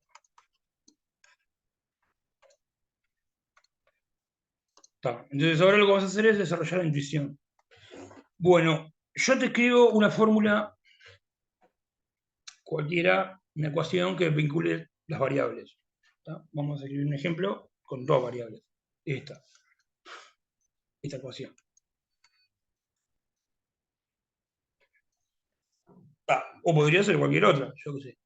Está. Entonces, ahora lo que vamos a hacer es desarrollar la intuición. Bueno, yo te escribo una fórmula cualquiera, una ecuación que vincule las variables. ¿Está? Vamos a escribir un ejemplo con dos variables. Esta ecuación. O podría ser cualquier otra, yo qué sé.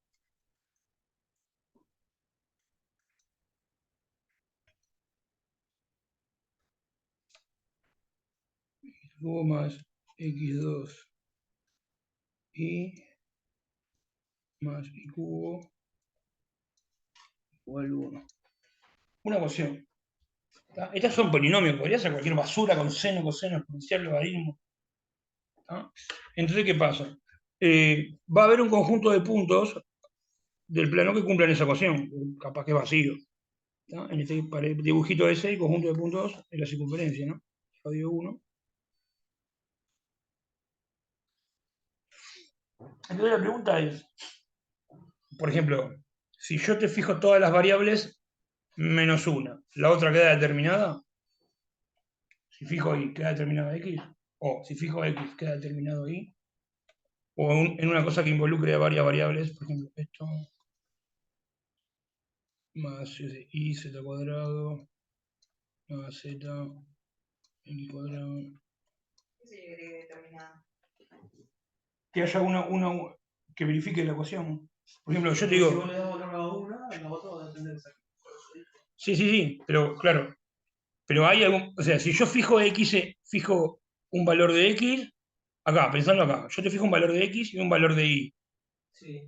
X más X2 y más Y cubo igual a 1. Una ecuación. ¿Tá? Estas son polinomios, podría ser cualquier basura con seno, coseno, exponencial, logaritmo. ¿Tá? Entonces, ¿qué pasa? Va a haber un conjunto de puntos del plano que cumplan esa ecuación, capaz que es vacío. ¿Tá? En este dibujito ese, el conjunto de puntos es la circunferencia, ¿no? Radio 1. Entonces la pregunta es, por ejemplo, si yo te fijo todas las variables menos una, ¿la otra queda determinada? Si fijo y queda determinado X, o si fijo X queda determinado Y, o en una cosa que involucre a varias variables, por ejemplo, esto más Y z cuadrado más z X cuadrado. ¿Qué significa determinado? Que haya una que verifique la ecuación. Por ejemplo, yo te Si digo, vos le das valor a una, la otra va a depender exactamente. sí, pero claro, pero hay algún, o sea, si yo fijo X, fijo un valor de X, acá, pensando acá, yo te fijo un valor de X y un valor de Y. Sí.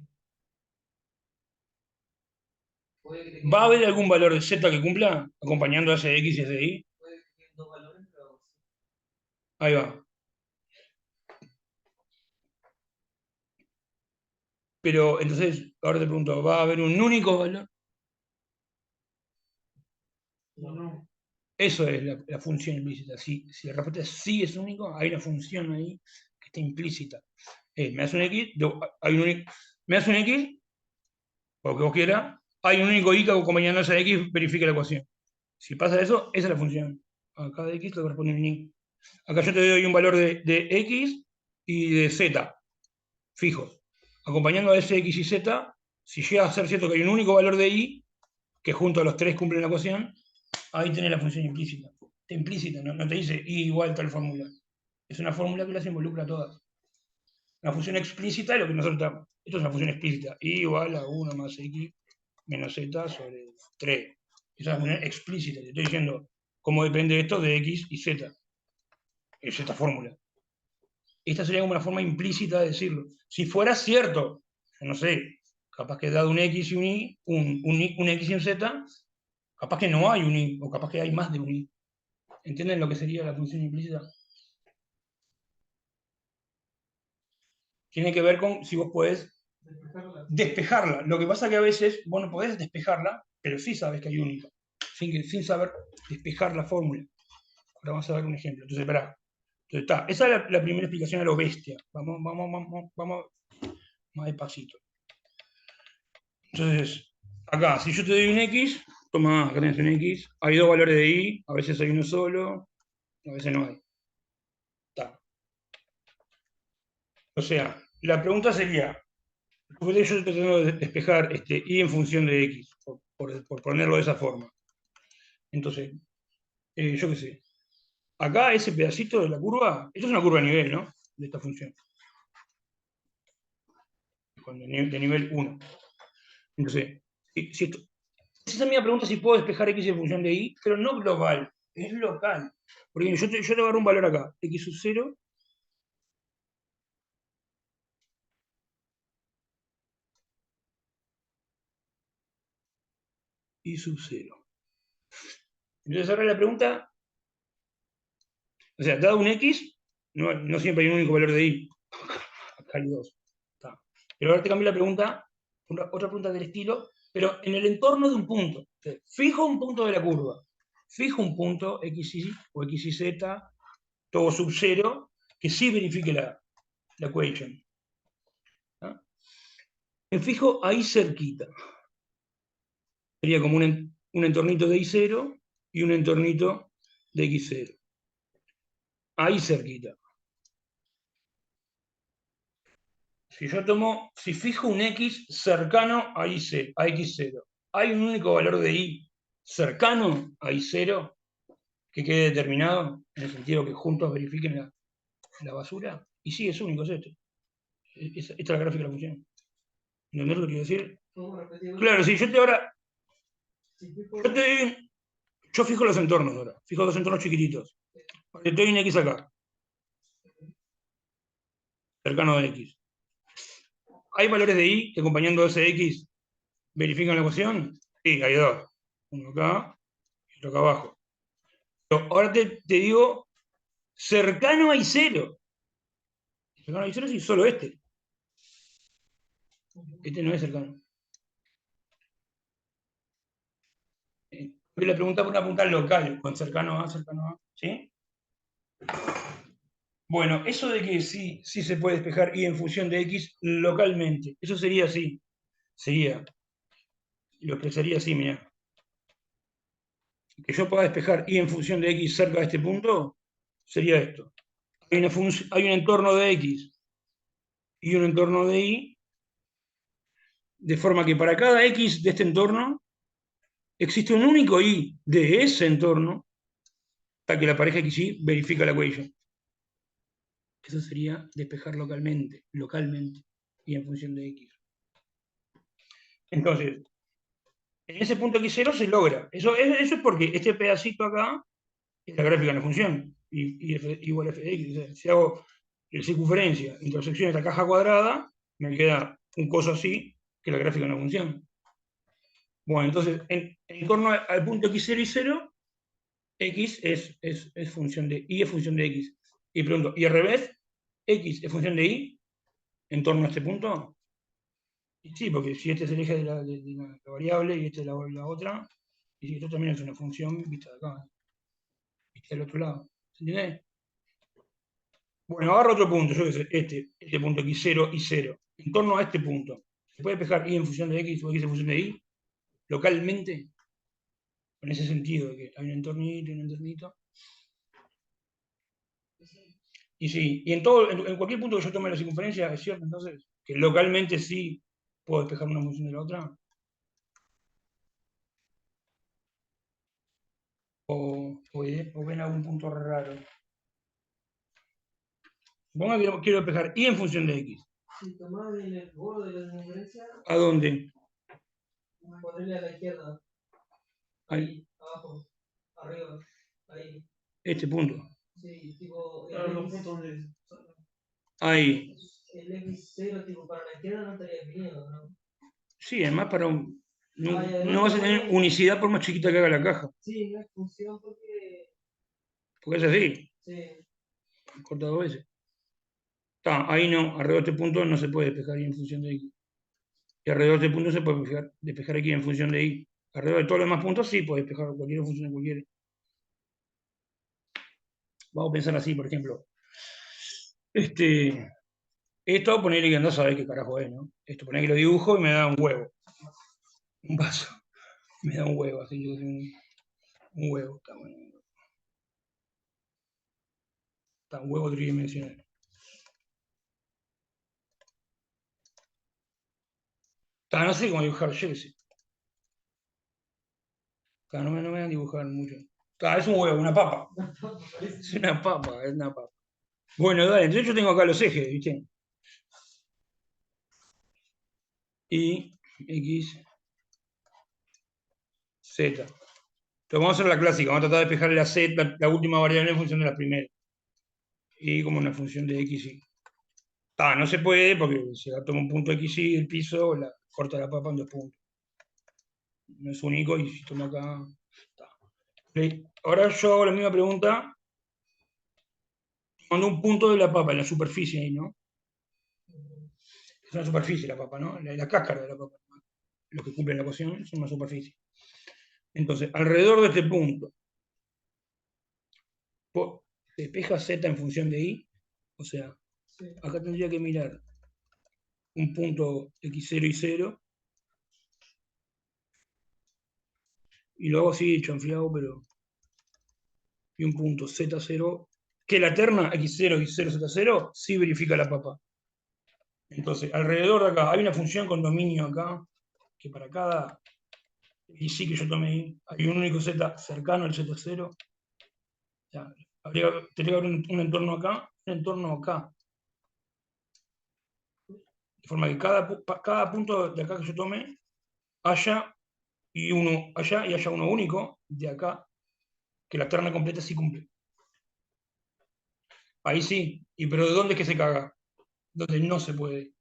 Puede que te ¿Va a haber queden- algún valor de Z que cumpla acompañando a ese X y ese Y? puede que te queden dos valores, pero Ahí va. Pero entonces, ahora te pregunto, ¿va a haber un único valor? no. Eso es la función implícita. Si la respuesta es sí es único, hay una función ahí que está implícita. Me das un X, me das un X, o lo que vos quieras, hay un único Y que acompañando a ese X verifica la ecuación. Si pasa eso, esa es la función. A cada X le corresponde un Y. Acá yo te doy un valor de X y de Z, fijos. Acompañando a ese X y Z, si llega a ser cierto que hay un único valor de Y, que junto a los tres cumplen la ecuación, ahí tenés la función implícita. Está implícita, no te dice Y igual tal fórmula. Es una fórmula que las involucra a todas. La función explícita es lo que nosotros estamos. Esto es una función explícita. Y igual a 1 más X menos Z sobre 3. Esa es una función explícita. Te estoy diciendo cómo depende esto de X y Z. Es esta fórmula. Esta sería como una forma implícita de decirlo. Si fuera cierto, no sé, capaz que dado un X y un Y, un X y un Z, capaz que no hay un Y, o capaz que hay más de un Y. ¿Entienden lo que sería la función implícita? Tiene que ver con si vos podés despejarla. Lo que pasa que a veces vos no podés despejarla, pero sí sabes que hay única, sin saber despejar la fórmula. Ahora vamos a ver un ejemplo. Entonces, esperá. Entonces, está. Esa es la primera explicación a lo bestia. Vamos más despacito. Entonces, acá, si yo te doy un X, toma, acá tenés un X, hay dos valores de Y, a veces hay uno solo, a veces no hay. Está. O sea, la pregunta sería, yo estoy tratando de despejar Y en función de X, por ponerlo de esa forma. Entonces, yo qué sé. Acá ese pedacito de la curva, esto es una curva a nivel, ¿no? De esta función. De nivel 1. Entonces, esa es mi pregunta si puedo despejar X en función de Y, pero no global, es local. Porque yo te agarro un valor acá, X sub 0, Y sub 0. Entonces ahora la pregunta, o sea, dado un X, no siempre hay un único valor de Y. Acá hay dos. Está. Pero ahora te cambio la pregunta, otra pregunta del estilo, pero en el entorno de un punto. Fijo un punto de la curva. Fijo un punto X y o X y Z, todo sub 0, que sí verifique la equation. ¿Ah? Me fijo ahí cerquita. Sería como un entornito de Y0 y un entornito de X0. Ahí cerquita. Si fijo un X cercano a X0, ¿hay un único valor de Y cercano a Y0 que quede determinado, en el sentido que juntos verifiquen la basura? Y sí, es único, es este. Esta es la gráfica de la función. ¿Entendés lo que quiero decir? Claro, si yo te ahora. Yo fijo los entornos ahora. Fijo dos entornos chiquititos. Te doy un X acá. Cercano de X. ¿Hay valores de Y que acompañando a ese X verifican la ecuación? Sí, hay dos. Uno acá y otro acá abajo. Pero ahora te digo, cercano hay cero. Cercano hay cero sí, solo este. Este no es cercano. La pregunta por una punta local, con cercano a, ¿sí? Bueno, eso de que sí se puede despejar y en función de X localmente, eso sería así. Sería, lo expresaría así, mira. Que yo pueda despejar y en función de X cerca de este punto, sería esto. Hay un entorno de X y un entorno de Y, de forma que para cada X de este entorno existe un único Y de ese entorno, hasta que la pareja XY verifica la huella. Eso sería despejar localmente, y en función de X. Entonces, en ese punto X0 se logra. Eso es porque este pedacito acá es la gráfica de la función, y F igual a f de X. O sea, si hago el circunferencia, intersección de esta caja cuadrada, me queda un coso así, que es la gráfica de una función. Bueno, entonces, en torno al punto X0 y 0, X es función de Y, es función de X. Y pregunto, ¿y al revés? X es función de Y en torno a este punto. Y sí, porque si este es el eje de la variable y este es la otra, y si esto también es una función vista de acá, vista del otro lado. ¿Se entiende? Bueno, agarro otro punto, yo qué sé, este punto x0 y 0. En torno a este punto, ¿se puede despejar y en función de x o x en función de y? Localmente, en ese sentido, de que hay un entornito y un entornito. Y sí, y en cualquier punto que yo tome la circunferencia, es cierto, entonces, que localmente sí puedo despejar una función de la otra. O ven algún punto raro. Supongo que quiero despejar y en función de x. Si tomás el borde de la circunferencia, ¿A dónde? ponerle a la izquierda. Ahí, abajo, arriba, ahí. Este punto. Sí, tipo. Claro, los puntos donde. Ahí. El X0, tipo, para la izquierda no estaría definido, ¿no? Sí, además para un. No, Ah, y además no vas a tener poner- unicidad por más chiquita que haga la caja. Sí, no es función porque. Porque es así, Sí. corta dos veces. Está, ahí no, alrededor de este punto no se puede despejar y en función de x. Y alrededor de este punto se puede despejar aquí en función de y. Alrededor de todos los demás puntos sí puede despejar cualquier función de cualquiera. Vamos a pensar así, por ejemplo. Esto ponerle que andás a ver qué carajo es, ¿no? Esto poner que lo dibujo y me da un huevo. Un vaso. Me da un huevo, así que un huevo. Está bueno. Está un huevo tridimensional. Está, no sé cómo dibujar, yo qué sé. Está, no me van a dibujar mucho. Está, es un huevo, una papa. Es una papa, es una papa. Bueno, dale, entonces yo tengo acá los ejes, ¿viste? Y, X, Z. Entonces vamos a hacer la clásica, vamos a tratar de despejar la Z, la última variable en función de la primera. Y como una función de X, Y. No se puede porque si la toma un punto X, Y, el piso, la corta la papa en 2 puntos. No es único y si toma acá. Ta. Ok, ahora yo hago la misma pregunta tomando un punto de la papa en la superficie ahí, ¿no? Es una superficie la papa, ¿no? La cáscara de la papa. Lo que cumple la ecuación es una superficie. Entonces, alrededor de este punto, se despeja Z en función de Y. O sea, Sí. acá tendría que mirar un punto X0 y 0. Y lo hago así, chanfleado, pero. Y un punto Z0. Que la terna X0, X0, Z0 sí verifica la papa. Entonces, alrededor de acá hay una función con dominio acá, que para cada y sí que yo tomé ahí, hay un único Z cercano al Z0. O sea, tendría que haber un entorno acá, un entorno acá. De forma que cada punto de acá que yo tome haya y uno allá y haya uno único de acá, que la terna completa sí cumple. Ahí sí. ¿Y pero de dónde es que se caga? Donde no se puede.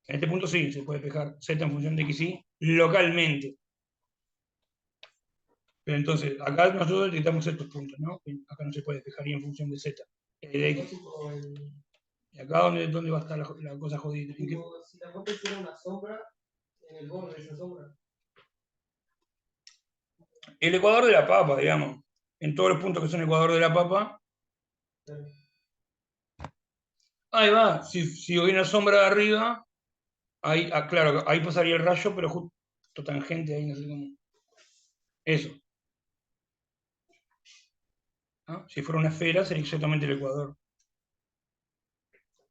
En este punto sí, se puede despejar z en función de xy localmente. Pero entonces, acá nosotros detectamos estos puntos, ¿no? Acá no se puede despejar y en función de z, de x. Tipo, ¿Y acá dónde va a estar la cosa jodida? ¿En qué? tipo, si la foto tiene una sombra en el borde de esa sombra. El ecuador de la papa, digamos. En todos los puntos que son ecuador de la papa. Pero, Ahí va. Si hubiera una sombra de arriba, ahí, claro, ahí pasaría el rayo, pero justo tangente ahí, no sé cómo. Eso. ¿No? Si fuera una esfera, sería exactamente el ecuador.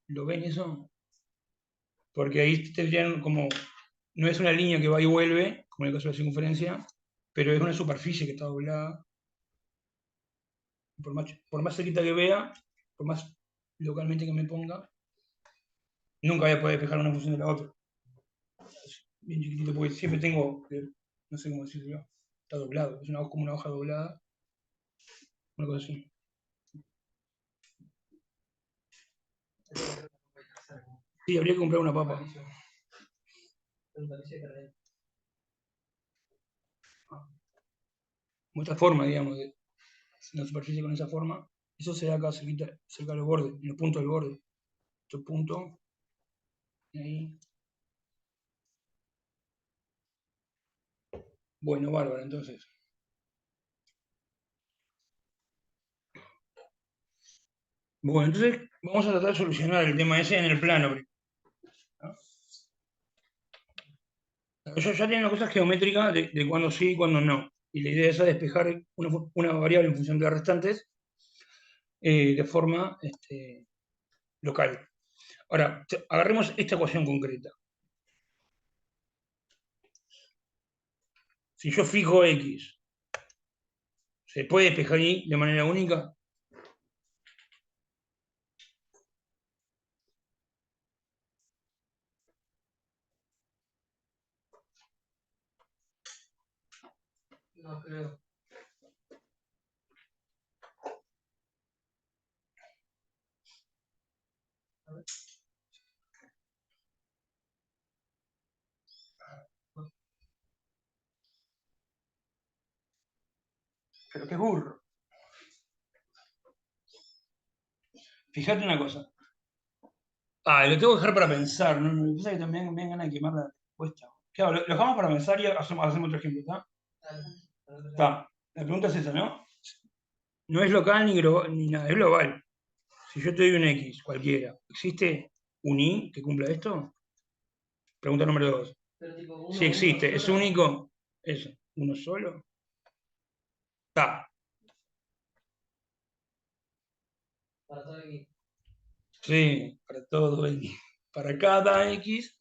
¿Lo ven eso? Porque ahí tendrían como. No es una línea que va y vuelve, como en el caso de la circunferencia, pero es una superficie que está doblada. Por más cerquita que vea, por más localmente que me ponga, nunca voy a poder despejar una función de la otra. Bien chiquitito, porque siempre tengo, no sé cómo decirlo, está doblado, es como una hoja doblada, una cosa así. Sí, habría que comprar una papa. Como esta forma, digamos, de una superficie con esa forma, eso se da acá cerca de los bordes, en los puntos del borde. Estos puntos, y ahí. Bueno, bárbaro, entonces. Bueno, entonces vamos a tratar de solucionar el tema ese en el plano. ¿No? Ya tienen las cosas geométricas de cuándo sí y cuándo no. Y la idea es despejar una variable en función de las restantes de forma local. Ahora, agarremos esta ecuación concreta. Si yo fijo x, ¿se puede despejar y de manera única? no creo. Pero qué burro. Fíjate una cosa. Lo tengo que dejar para pensar, ¿no? Me pasa que también me dan ganas de quemar la respuesta. Claro, lo dejamos para pensar y hacemos otro ejemplo, ¿está? Está. La pregunta es esa, ¿no? No es local ni global, ni nada, es global. Si yo te doy un X, cualquiera, ¿existe un Y que cumpla esto? Pregunta número 2. Pero tipo, Si uno existe, ¿es solo único? Eso, ¿uno solo? Está. para todo aquí. Sí, para todo X. Para cada X.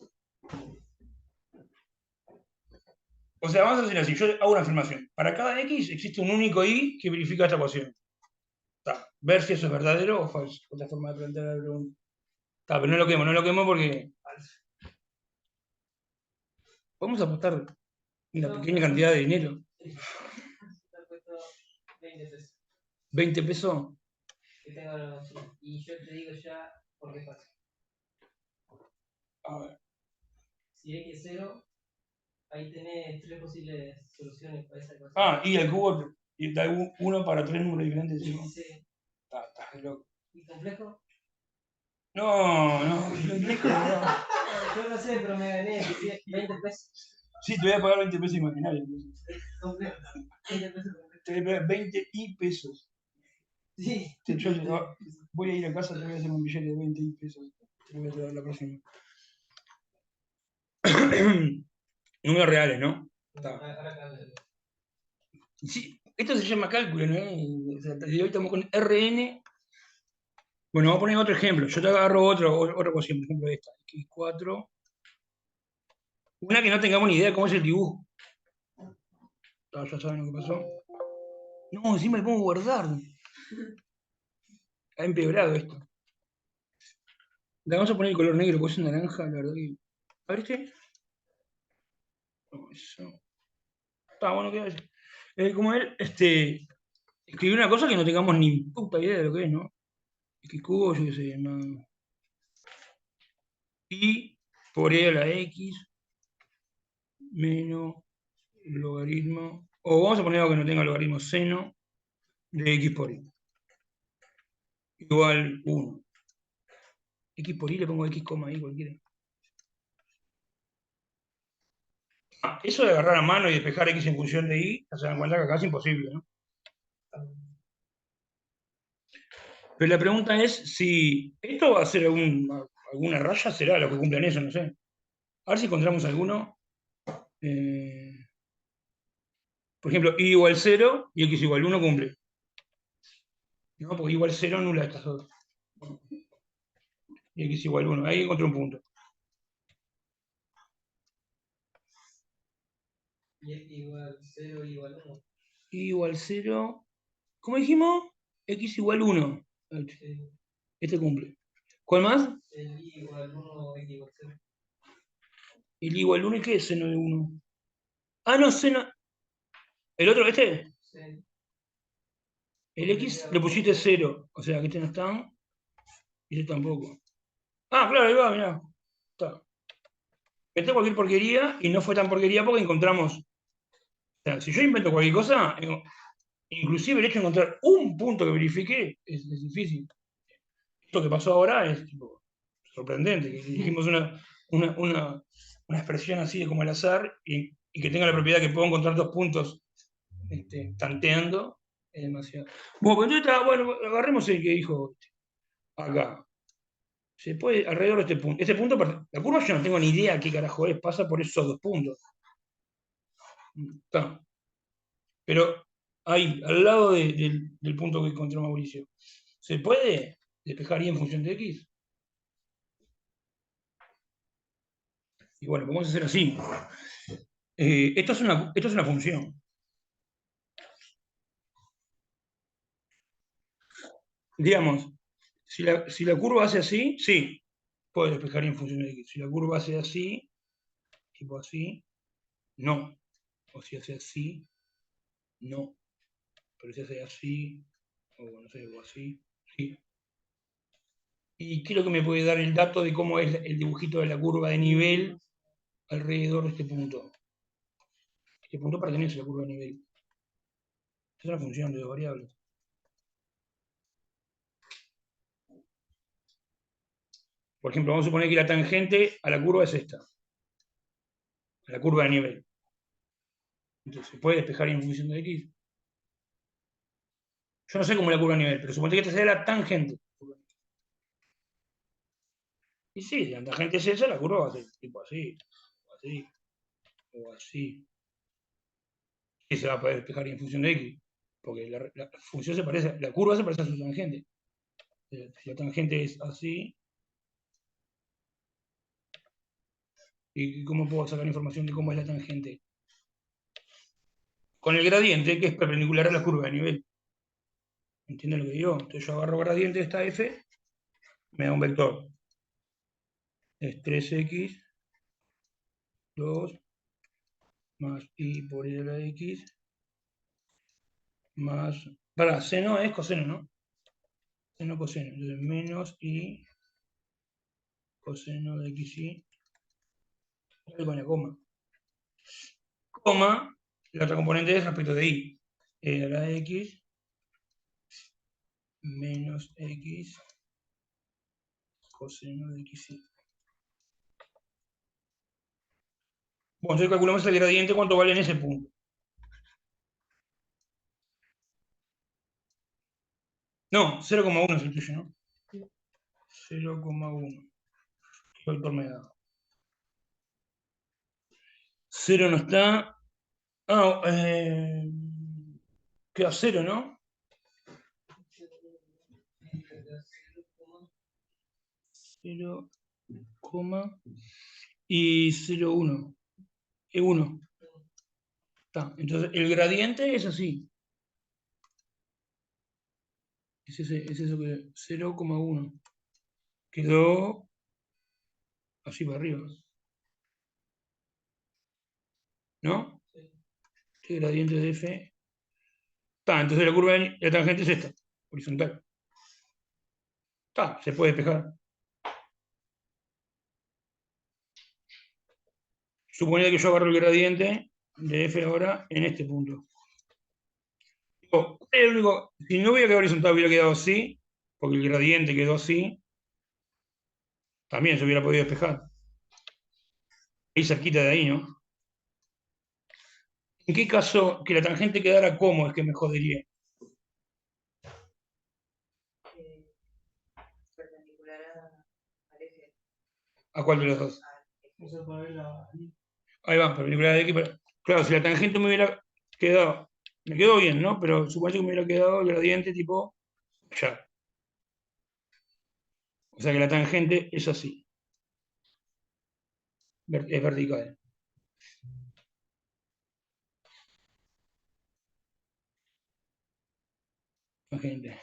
O sea, vamos a hacer así, yo hago una afirmación. Para cada X existe un único Y que verifica esta ecuación. Está. Ver si eso es verdadero o falso. Otra forma de plantear la pregunta. Está, pero no lo quemo porque vamos a apostar una pequeña cantidad de dinero. Te ha puesto 20 pesos. 20 pesos. Que tengo la mochila. Y yo te digo ya por qué pasa. A ver. Si X es 0, ahí tenés 3 posibles soluciones para esa ecuación. Y el cubo y da uno para 3 números diferentes. ¿Sí? Sí. Está re loco. ¿Y complejo? No, complejo, no. Yo no sé, pero me gané 20 pesos. Sí, te voy a pagar 20 pesos imaginarios. Complejo. 20 pesos complejo. Te voy a pagar 20 pesos. Sí. Voy a ir a casa, te voy a hacer un billete de 20 pesos. Te lo voy a traer la próxima. Números reales, ¿no? Está. Sí, esto se llama cálculo, ¿no? O sea, hoy estamos con RN. Bueno, vamos a poner otro ejemplo. Yo te agarro otra ecuación, por ejemplo, esta. X4. Una que no tengamos ni idea de cómo es el dibujo. Ya saben lo que pasó. No, encima le pongo guardar. Ha empeorado esto. Le vamos a poner el color negro, porque es naranja, la verdad que. A ver este. No, eso. Está bueno, ¿qué va a decir? Como él, escribió una cosa que no tengamos ni puta idea de lo que es, ¿no? X cubo, yo qué sé, no. Y por e a la x menos logaritmo, o vamos a poner algo que no tenga logaritmo seno de x por y igual 1. X por y le pongo x, y cualquiera. Eso de agarrar a mano y despejar x en función de y, se dan cuenta que acá es imposible, ¿no? Pero la pregunta es si esto va a ser alguna raya, será lo que cumplan eso, no sé. A ver si encontramos alguno. Por ejemplo, y igual 0 y x igual 1 cumple. No, porque igual 0 nula estas dos. Y x igual 1. Ahí encontré un punto. Y x igual 0 igual 1. Y igual 0. ¿Cómo dijimos? X igual 1. Sí. Este cumple. ¿Cuál más? El y igual 1, x igual 0. El y igual 1 y qué es seno de 1. Ah, no, seno. ¿El otro, este? Sí. El x le pusiste 0. O sea que este no está. Y este tampoco. Ah, claro, ahí va, mirá. Está. Inventé cualquier porquería y no fue tan porquería porque encontramos. O sea, si yo invento cualquier cosa, inclusive el hecho de encontrar un punto que verifique es difícil. Esto que pasó ahora es tipo, sorprendente, que dijimos una expresión así de como al azar y que tenga la propiedad que puedo encontrar dos puntos tanteando, es demasiado. Bueno, pues entonces bueno, agarremos el que dijo acá. Se puede, alrededor de este punto, la curva yo no tengo ni idea qué carajo es, pasa por esos dos puntos. Está. Pero ahí, al lado del punto que encontró Mauricio, ¿se puede despejar y en función de x? Y bueno, vamos a hacer así. Esto es una función. Digamos, si la curva hace así, sí, puedo despejar y en función de x. Si la curva hace así, tipo así, no. O si hace así, no. Pero si hace así, o no sé, o así, sí. ¿Y qué es lo que me puede dar el dato de cómo es el dibujito de la curva de nivel alrededor de este punto? Este punto pertenece a la curva de nivel. Es una función de dos variables. Por ejemplo, vamos a suponer que la tangente a la curva es esta. A la curva de nivel. Entonces, ¿se puede despejar en función de x? Yo no sé cómo es la curva de nivel, pero suponte que esta sea la tangente. Y sí, si la tangente es esa, la curva va a ser tipo así, o así, o así. Y se va a poder despejar en función de x. Porque la función se parece, la curva se parece a su tangente. Si la tangente es así, ¿y cómo puedo sacar información de cómo es la tangente? Con el gradiente, que es perpendicular a la curva de nivel. ¿Entienden lo que digo? Entonces yo agarro gradiente de esta f, me da un vector. Es 3x, 2, más y por y a la x, más... Para, seno es coseno, ¿no? Seno, coseno. Entonces menos y coseno de xy, con la coma. Coma, la otra componente es respecto de y. E a la x menos x coseno de xy. Bueno, entonces calculamos el gradiente, cuánto vale en ese punto. No, 0,1 es el tuyo, ¿no? 0,1. ¿Qué vector me da? 0 no está. Ah, queda 0, ¿no? 0, y 0,1. Es 1. Está. Entonces, el gradiente es así. Es eso que 0,1. Quedó así para arriba. ¿No? Este gradiente de f. Está, entonces la curva de la tangente es esta, horizontal. Está, se puede despejar. Supone que yo agarro el gradiente de f ahora en este punto. Digo, el único, si no hubiera quedado horizontal, hubiera quedado así, porque el gradiente quedó así, también se hubiera podido despejar. Ahí cerquita de ahí, ¿no? ¿En qué caso que la tangente quedara como es que me jodería? Perpendicular al eje. ¿A cuál de los dos? Eso para ver la. Ahí va, perpendicular de X. Claro, si la tangente me hubiera quedado, me quedó bien, ¿no? Pero supongo que me hubiera quedado el gradiente tipo ya. O sea que la tangente es así. Es vertical. Tangente.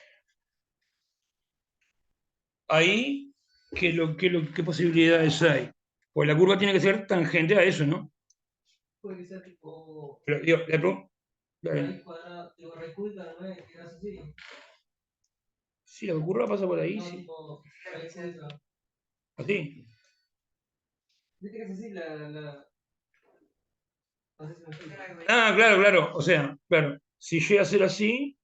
Ahí, ¿qué posibilidades hay? Pues la curva tiene que ser tangente a eso, ¿no? Puede que sea tipo. Pero, digo, le pregunto, Raíz cuadrada, tipo raíz cúbica, ¿no es? Que hace así. si la curva pasa por ahí, No, sí. tipo raíz cúbica. Así. Viste que es así la. No sé si me explico. Ah, claro, claro. O sea, claro. Si llega a ser así,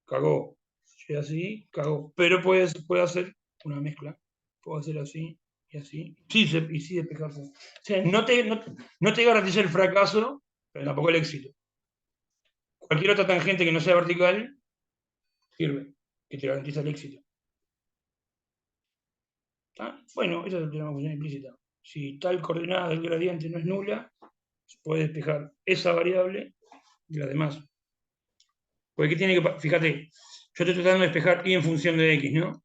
cagó. Si llega así, cagó. Pero puede hacer una mezcla. Puedo hacer así y así. Sí, y sí despejarse. O sea, no te garantiza el fracaso, pero tampoco el éxito. Cualquier otra tangente que no sea vertical sirve, que te garantiza el éxito. ¿Ah? Bueno, esa es una función implícita. Si tal coordenada del gradiente no es nula, se puede despejar esa variable y las demás. Porque ¿qué tiene que fíjate, yo estoy tratando de despejar y en función de x, ¿no?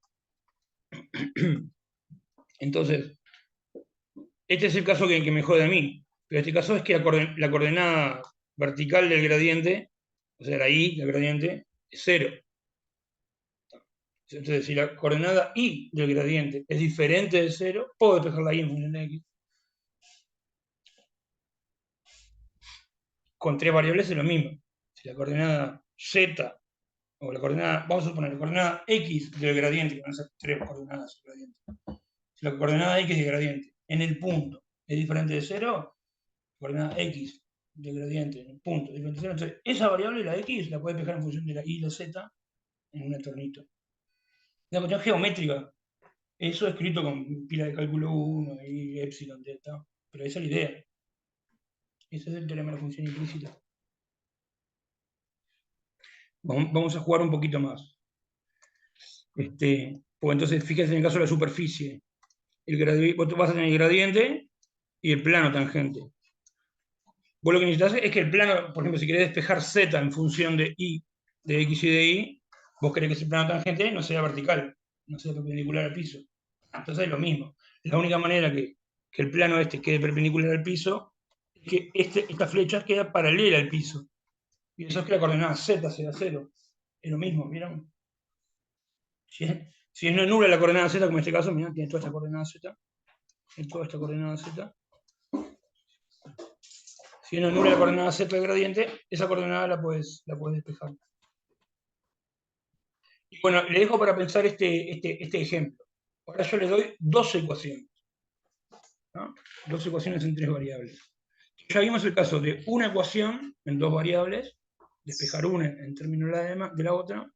Entonces, este es el caso que me jode a mí. Pero este caso es que la coordenada vertical del gradiente, o sea, la y del gradiente, es 0. Entonces, si la coordenada y del gradiente es diferente de 0, puedo despejar la y en función de x. Con tres variables es lo mismo. Si la coordenada z, o la coordenada, vamos a suponer, la coordenada x del gradiente, que van a ser tres coordenadas del gradiente. Si la coordenada x del gradiente en el punto es diferente de 0, la coordenada x del gradiente en el punto es diferente de 0, entonces esa variable, la x, la puedes despejar en función de la y y la z en un entornito. Una cuestión geométrica. Eso escrito con pila de cálculo 1 y epsilon, delta. Pero esa es la idea. Ese es el teorema de la función implícita. Vamos a jugar un poquito más. Pues entonces, fíjense en el caso de la superficie. Vos vas a tener el gradiente y el plano tangente. Vos lo que necesitas es que el plano, por ejemplo, si querés despejar z en función de y, de x y de y, vos querés que ese plano tangente no sea vertical, no sea perpendicular al piso. Entonces es lo mismo. La única manera que el plano este quede perpendicular al piso es que esta flecha queda paralela al piso. Y eso es que la coordenada z sea 0. Es lo mismo, ¿vieron? Si no es nula la coordenada z, como en este caso, mirá, tiene toda esta coordenada z, tiene toda esta coordenada z. Si no es nula la coordenada z del gradiente, esa coordenada la puedes despejar. Y bueno, le dejo para pensar este ejemplo. Ahora yo le doy dos ecuaciones. ¿No? Dos ecuaciones en tres variables. Ya vimos el caso de una ecuación en dos variables, despejar una en términos de la otra,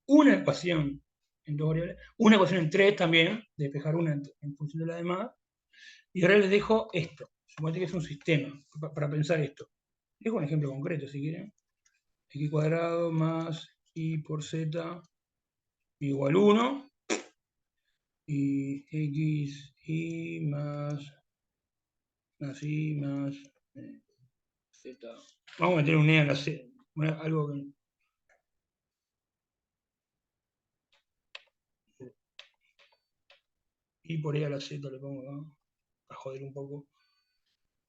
una ecuación en dos variables, una ecuación en tres también, despejar una en función de la demás, y ahora les dejo esto. Suponete que es un sistema para pensar esto. Les dejo un ejemplo concreto si quieren. X cuadrado más y por z igual 1 y x y más y más z. Vamos a meter un e a la z. Algo que... Y por e a la z le pongo acá, a joder un poco,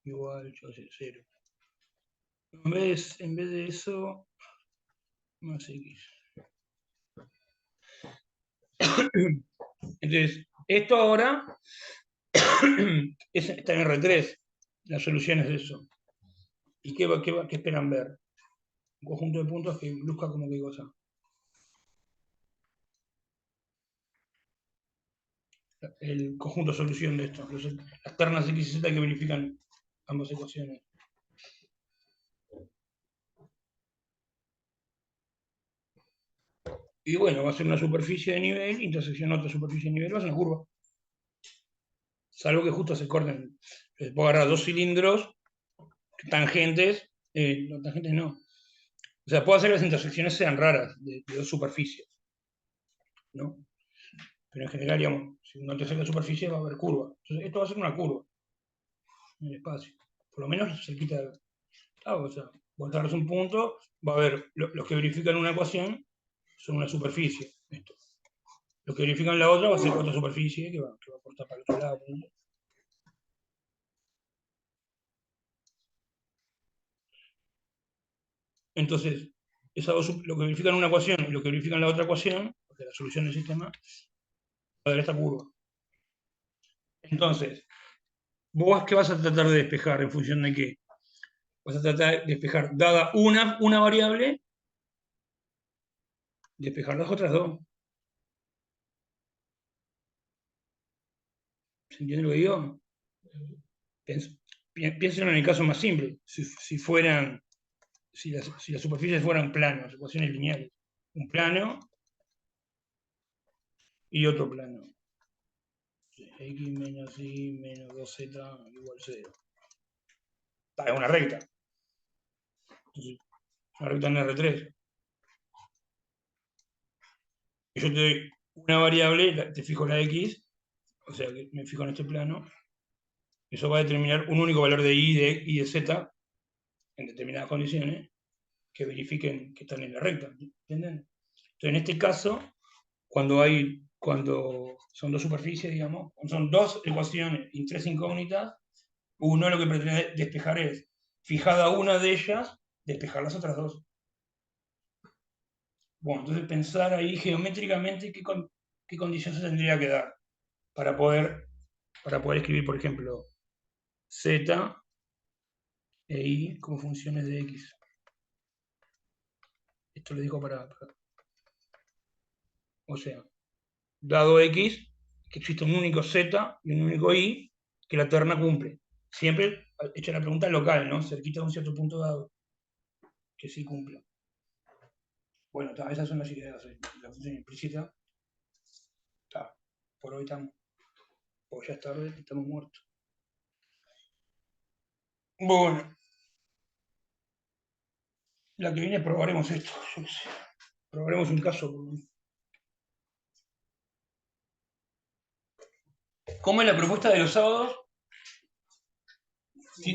igual, yo sé, 0. En vez de eso, más x. Entonces, esto ahora está en R3, las soluciones de eso. ¿Y qué esperan ver? Un conjunto de puntos que luzca como qué cosa. El conjunto de solución de esto, las ternas x y z que verifican ambas ecuaciones. Y bueno, va a ser una superficie de nivel, intersección otra superficie de nivel, va a ser una curva. Salvo que justo se corten. Puedo agarrar dos cilindros, tangentes, no, tangentes no. O sea, puedo hacer que las intersecciones sean raras, de dos superficies, ¿no? Pero en general, digamos, si uno intersecta superficie va a haber curva. Entonces, esto va a ser una curva en el espacio. Por lo menos cerquita de... o sea, vos agarras un punto, va a haber, los que verifican una ecuación son una superficie. Esto. Los que verifican la otra va a ser otra superficie que va a cortar para el otro lado. ¿No? Entonces, lo que verifican una ecuación y lo que verifican la otra ecuación, porque la solución del sistema, va a dar esta curva. Entonces, ¿vos qué vas a tratar de despejar en función de qué? Vas a tratar de despejar, dada una variable, despejar las otras dos. ¿Se entiende lo que digo? Piensen en el caso más simple. Si las superficies fueran planos, ecuaciones lineales. Un plano y otro plano. X menos Y menos 2Z igual 0. Es una recta. Entonces, una recta en R3. Y yo te doy una variable, te fijo la X, o sea que me fijo en este plano. Eso va a determinar un único valor de Y y de Z en determinadas condiciones que verifiquen que están en la recta. ¿Entienden? Entonces, en este caso, cuando son dos superficies, digamos, son dos ecuaciones y tres incógnitas, uno lo que pretende despejar es, fijada una de ellas, despejar las otras dos. Bueno, entonces pensar ahí geométricamente qué condiciones se tendría que dar para poder escribir, por ejemplo, Z e Y como funciones de X. Esto lo digo o sea, dado X, que existe un único Z y un único Y que la terna cumple. Siempre hecha la pregunta local, ¿no? Cerquita de un cierto punto dado, que sí cumpla. Bueno, esas son las ideas. La función implícita. Por hoy estamos. Porque ya es tarde, estamos muertos. Bueno. La que viene probaremos esto, yo qué sé. Probaremos un caso. ¿Cómo es la propuesta de los sábados?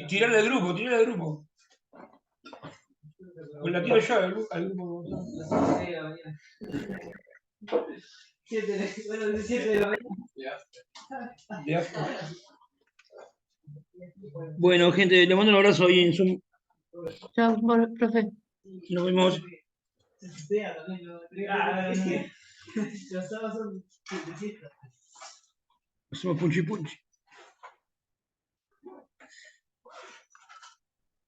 Tirarle al grupo. Pues la tiro yo al grupo. Bueno, 7 de la mañana. De asco. Bueno, gente, le mando un abrazo ahí en Zoom. Chao, profe. Nos vemos. Los sábados son de fiesta. Hacemos punchi punchi.